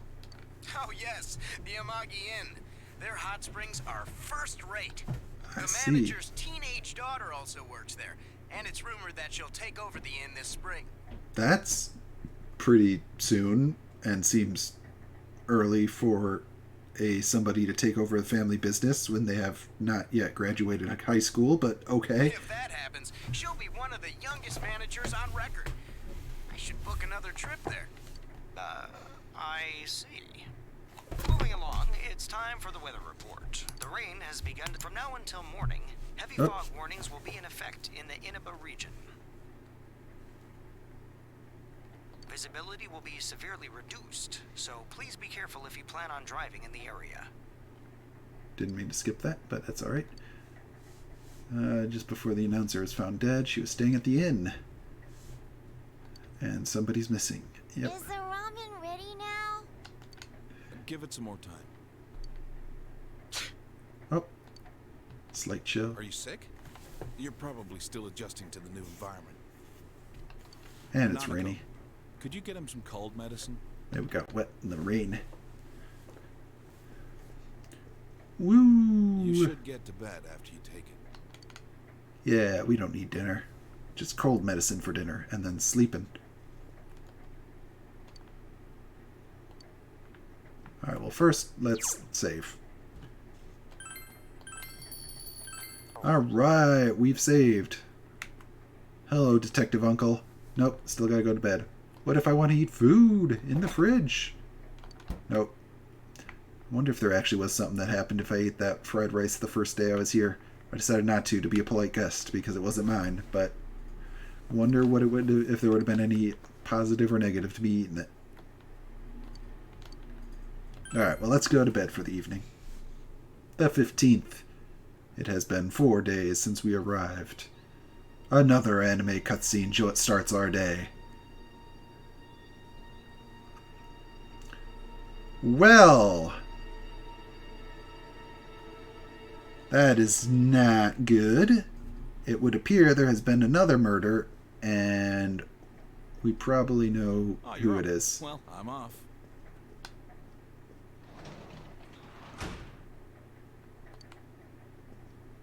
Oh yes, the Amagi Inn. Their hot springs are first rate. I The see. manager's teenage daughter also works there, and it's rumored that she'll take over the inn this spring. That's pretty soon, and seems early for somebody to take over the family business when they have not yet graduated high school, but okay. If that happens, she'll be one of the youngest managers on record. I should book another trip there. I see. Moving along, it's time for the weather report. The rain has begun from now until morning. Heavy fog warnings will be in effect in the Inaba region. Visibility will be severely reduced, so please be careful if you plan on driving in the area. Didn't mean to skip that, but that's alright. Just before the announcer was found dead, she was staying at the inn. And somebody's missing. Yep. Is the ramen ready now? Give it some more time. Oh. Slight chill. Are you sick? You're probably still adjusting to the new environment. And it's Nanako, rainy. Could you get him some cold medicine? Yeah, we got wet in the rain. Woo! You should get to bed after you take it. Yeah, we don't need dinner. Just cold medicine for dinner and then sleeping. Alright, well first, let's save. Alright, we've saved. Hello, Detective Uncle. Nope, still gotta go to bed. What if I want to eat food in the fridge? Nope. I wonder if there actually was something that happened if I ate that fried rice the first day I was here. I decided not to be a polite guest because it wasn't mine, but I wonder what it would if there would have been any positive or negative to me eating it. Alright, well let's go to bed for the evening. The 15th. It has been 4 days since we arrived. Another anime cutscene starts our day. Well, that is not good. It would appear there has been another murder, and we probably know who it is. Well, I'm off.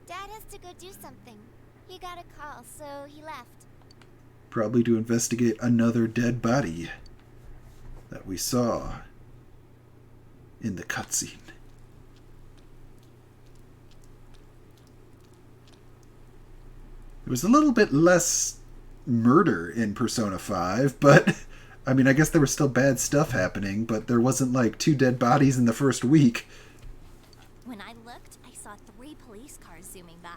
Dad has to go do something. He got a call, so he left. Probably to investigate another dead body that we saw in the cutscene. There was a little bit less murder in Persona 5, but I mean, I guess there was still bad stuff happening, but there wasn't like 2 dead bodies in the first week. When I looked, I saw 3 police cars zooming by.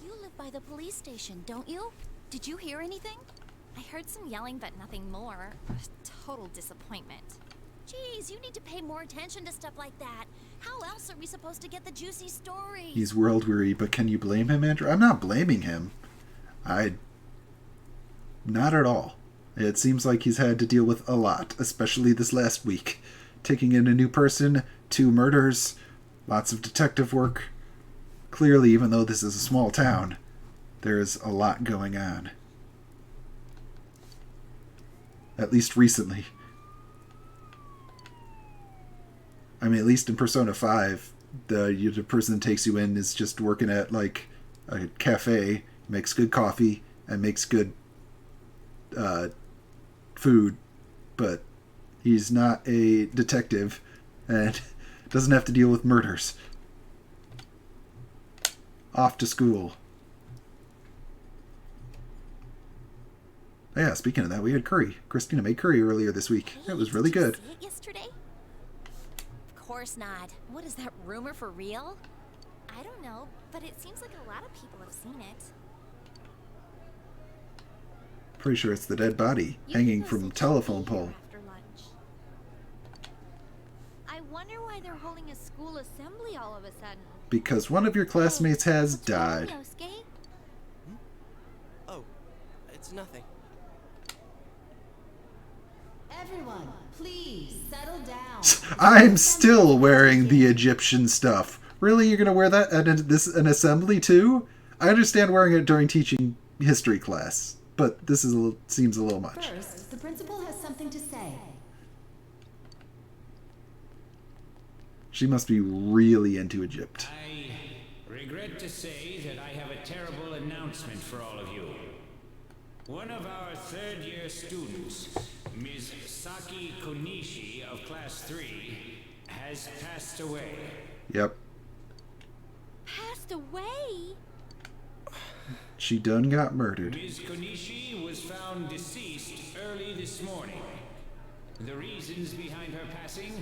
You live by the police station, don't you? Did you hear anything? I heard some yelling, but nothing more. Total disappointment. Jeez, you need to pay more attention to stuff like that. How else are we supposed to get the juicy story? He's world weary, but can you blame him, Andrew? I'm not blaming him. Not at all. It seems like he's had to deal with a lot, especially this last week. Taking in a new person, 2 murders, lots of detective work. Clearly, even though this is a small town, there's a lot going on. At least recently. I mean, at least in Persona 5, the person that takes you in is just working at, like, a cafe, makes good coffee, and makes good food, but he's not a detective, and doesn't have to deal with murders. Off to school. Yeah, speaking of that, we had curry. Christina made curry earlier this week. It was really good. Did you see it yesterday? Of course not. What is that rumor for real? I don't know, but it seems like a lot of people have seen it. Pretty sure it's the dead body hanging from a telephone pole. After lunch. I wonder why they're holding a school assembly all of a sudden. Because one of your classmates has died. Yosuke? Oh, it's nothing. Everyone, please settle down. I'm still wearing the Egyptian stuff. Really? You're going to wear that at an assembly too? I understand wearing it during teaching history class, but this is seems a little much. First, the principal has something to say. She must be really into Egypt. I regret to say that I have a terrible announcement for all of you. One of our third-year students, Ms. Saki Konishi of Class 3, has passed away. Yep. Passed away? She done got murdered. Ms. Konishi was found deceased early this morning. The reasons behind her passing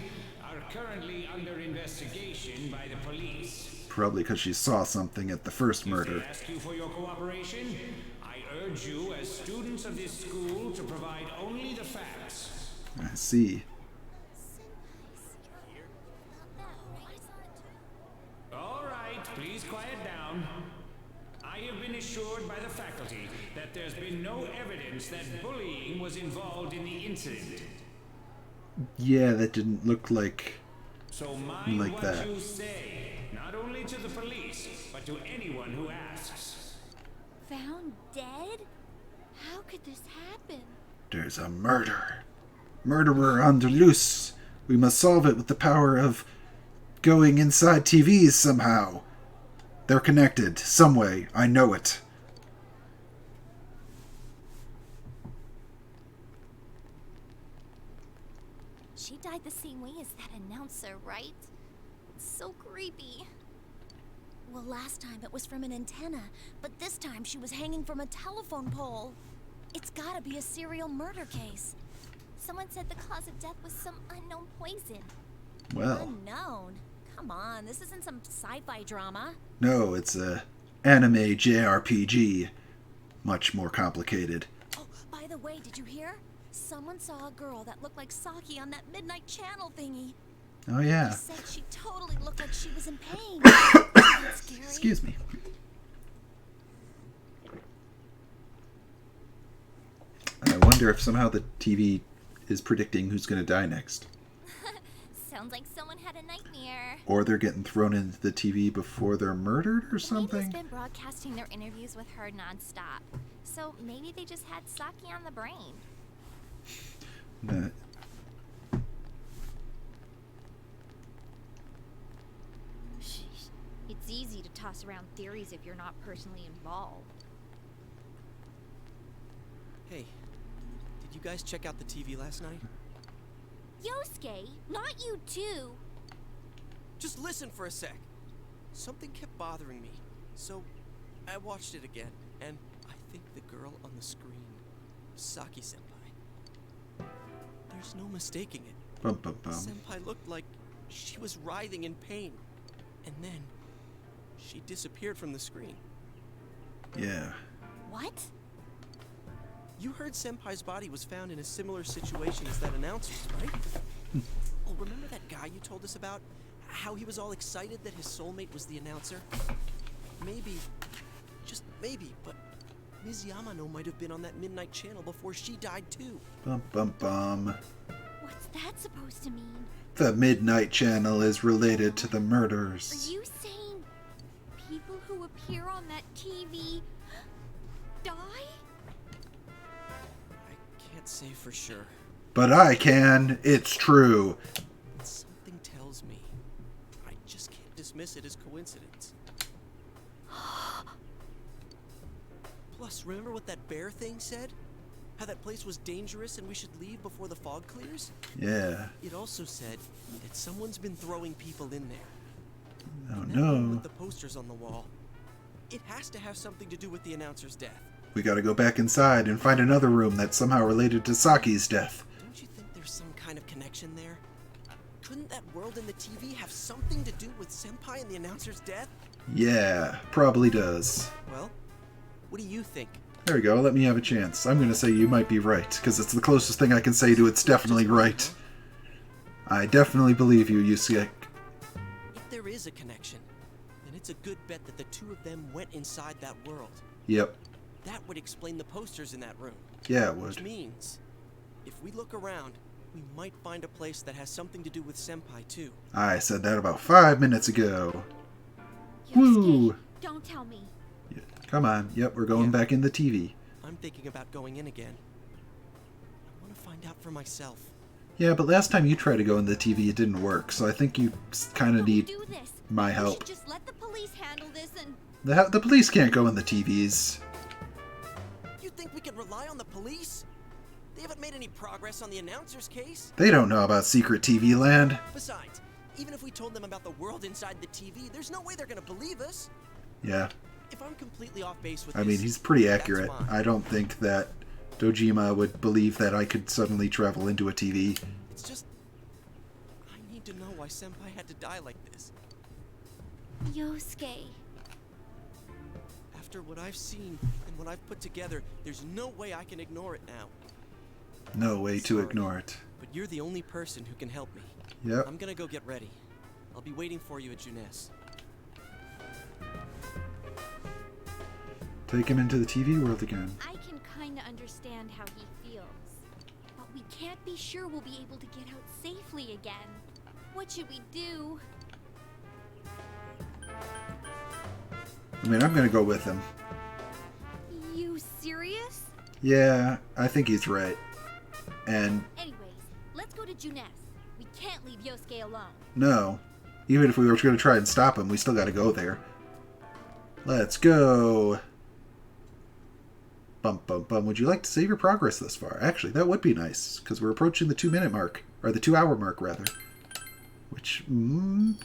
are currently under investigation by the police. Probably because she saw something at the first murder. If they ask you for your cooperation, I urge you as students of this school to provide only the facts. I see. All right, please quiet down. I have been assured by the faculty that there's been no evidence that bullying was involved in the incident. Yeah, that didn't look like So mind like what that. you say, not only to the police, but to anyone who asks. Found dead? How could this happen? There's a murder. Murderer on the loose. We must solve it with the power of going inside TVs somehow. They're connected, some way. I know it. She died the same way as that announcer, right? It's so creepy. Well, last time it was from an antenna, but this time she was hanging from a telephone pole. It's gotta be a serial murder case. Someone said the cause of death was some unknown poison. Well. Unknown? Come on, this isn't some sci-fi drama. No, it's a anime JRPG. Much more complicated. Oh, by the way, did you hear? Someone saw a girl that looked like Saki on that Midnight Channel thingy. Oh yeah. She said she totally looked like she was in pain. Isn't that scary? Excuse me. I wonder if somehow the TV is predicting who's going to die next. Sounds like someone had a nightmare. Or they're getting thrown into the TV before they're murdered or Maybe something. it's been broadcasting their interviews with her nonstop. So maybe they just had Saki on the brain. Sheesh. It's easy to toss around theories if you're not personally involved. Hey, did you guys check out the TV last night? Yosuke, not you too. Just listen for a sec. Something kept bothering me, so I watched it again, and I think the girl on the screen, Saki-senpai. There's no mistaking it. Bum, bum, bum. Senpai looked like she was writhing in pain, and then she disappeared from the screen. Yeah. What? You heard Senpai's body was found in a similar situation as that announcer's, right? Oh, remember that guy you told us about? How he was all excited that his soulmate was the announcer? Maybe, just maybe, but Ms. Yamano might have been on that Midnight Channel before she died too. Bum, bum, bum. What's that supposed to mean? The Midnight Channel is related to the murders. Are you saying people who appear on that TV die? Can't say for sure. But I can. It's true. Something tells me I just can't dismiss it as coincidence. Plus, remember what that bear thing said? How that place was dangerous and we should leave before the fog clears? Yeah. It also said that someone's been throwing people in there. Oh And that one no. with the posters on the wall. It has to have something to do with the announcer's death. We gotta go back inside and find another room that's somehow related to Saki's death. Don't you think there's some kind of connection there? Couldn't that world in the TV have something to do with Senpai and the announcer's death? Yeah, probably does. Well, what do you think? There we go, let me have a chance. I'm gonna say you might be right, because it's the closest thing I can say to it's definitely right. I definitely believe you, Yusuke. If there is a connection, then it's a good bet that the two of them went inside that world. Yep. That would explain the posters in that room. Yeah, it would. Which means, if we look around, we might find a place that has something to do with Senpai too. I said that about 5 minutes ago. Woo! Don't tell me. Come on. Yep, we're going back in the TV. I'm thinking about going in again. I want to find out for myself. Yeah, but last time you tried to go in the TV, it didn't work, so I think you kind of need Do this. my We help. should just let the police handle this and The police can't go in the TVs. You think we can rely on the police? They haven't made any progress on the announcer's case. They don't know about secret TV land. Besides, even if we told them about the world inside the TV, there's no way they're gonna believe us. Yeah. If I'm completely off base with I mean, he's pretty accurate. I don't think that Dojima would believe that I could suddenly travel into a TV. It's just, I need to know why Senpai had to die like this. Yosuke. After what I've seen and what I've put together, there's no way I can ignore it now. No way to Sorry, ignore it. But you're the only person who can help me. Yep. I'm gonna go get ready. I'll be waiting for you at Junes. Take him into the TV world again. I can kinda understand how he feels. But we can't be sure we'll be able to get out safely again. What should we do? I mean, I'm gonna go with him. You serious? Yeah, I think he's right. And Anyways, let's go to Junes. We can't leave Yosuke alone. no, even if we were going to try and stop him, we still got to go there. Let's go. Bum, bum, bum. Would you like to save your progress thus far? Actually, that would be nice, because we're approaching the 2-minute mark. Or the 2-hour mark, rather. Which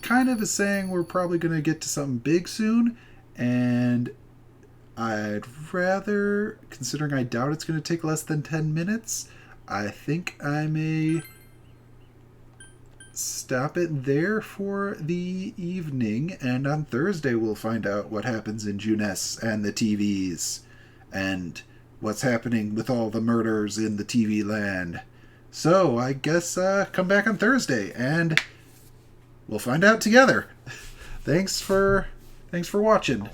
kind of is saying we're probably going to get to something big soon. And I'd rather, considering I doubt it's going to take less than 10 minutes, I think I may stop it there for the evening. And on Thursday, we'll find out what happens in Junes and the TVs. And what's happening with all the murders in the TV land. So, I guess come back on Thursday, and we'll find out together. Thanks for watching.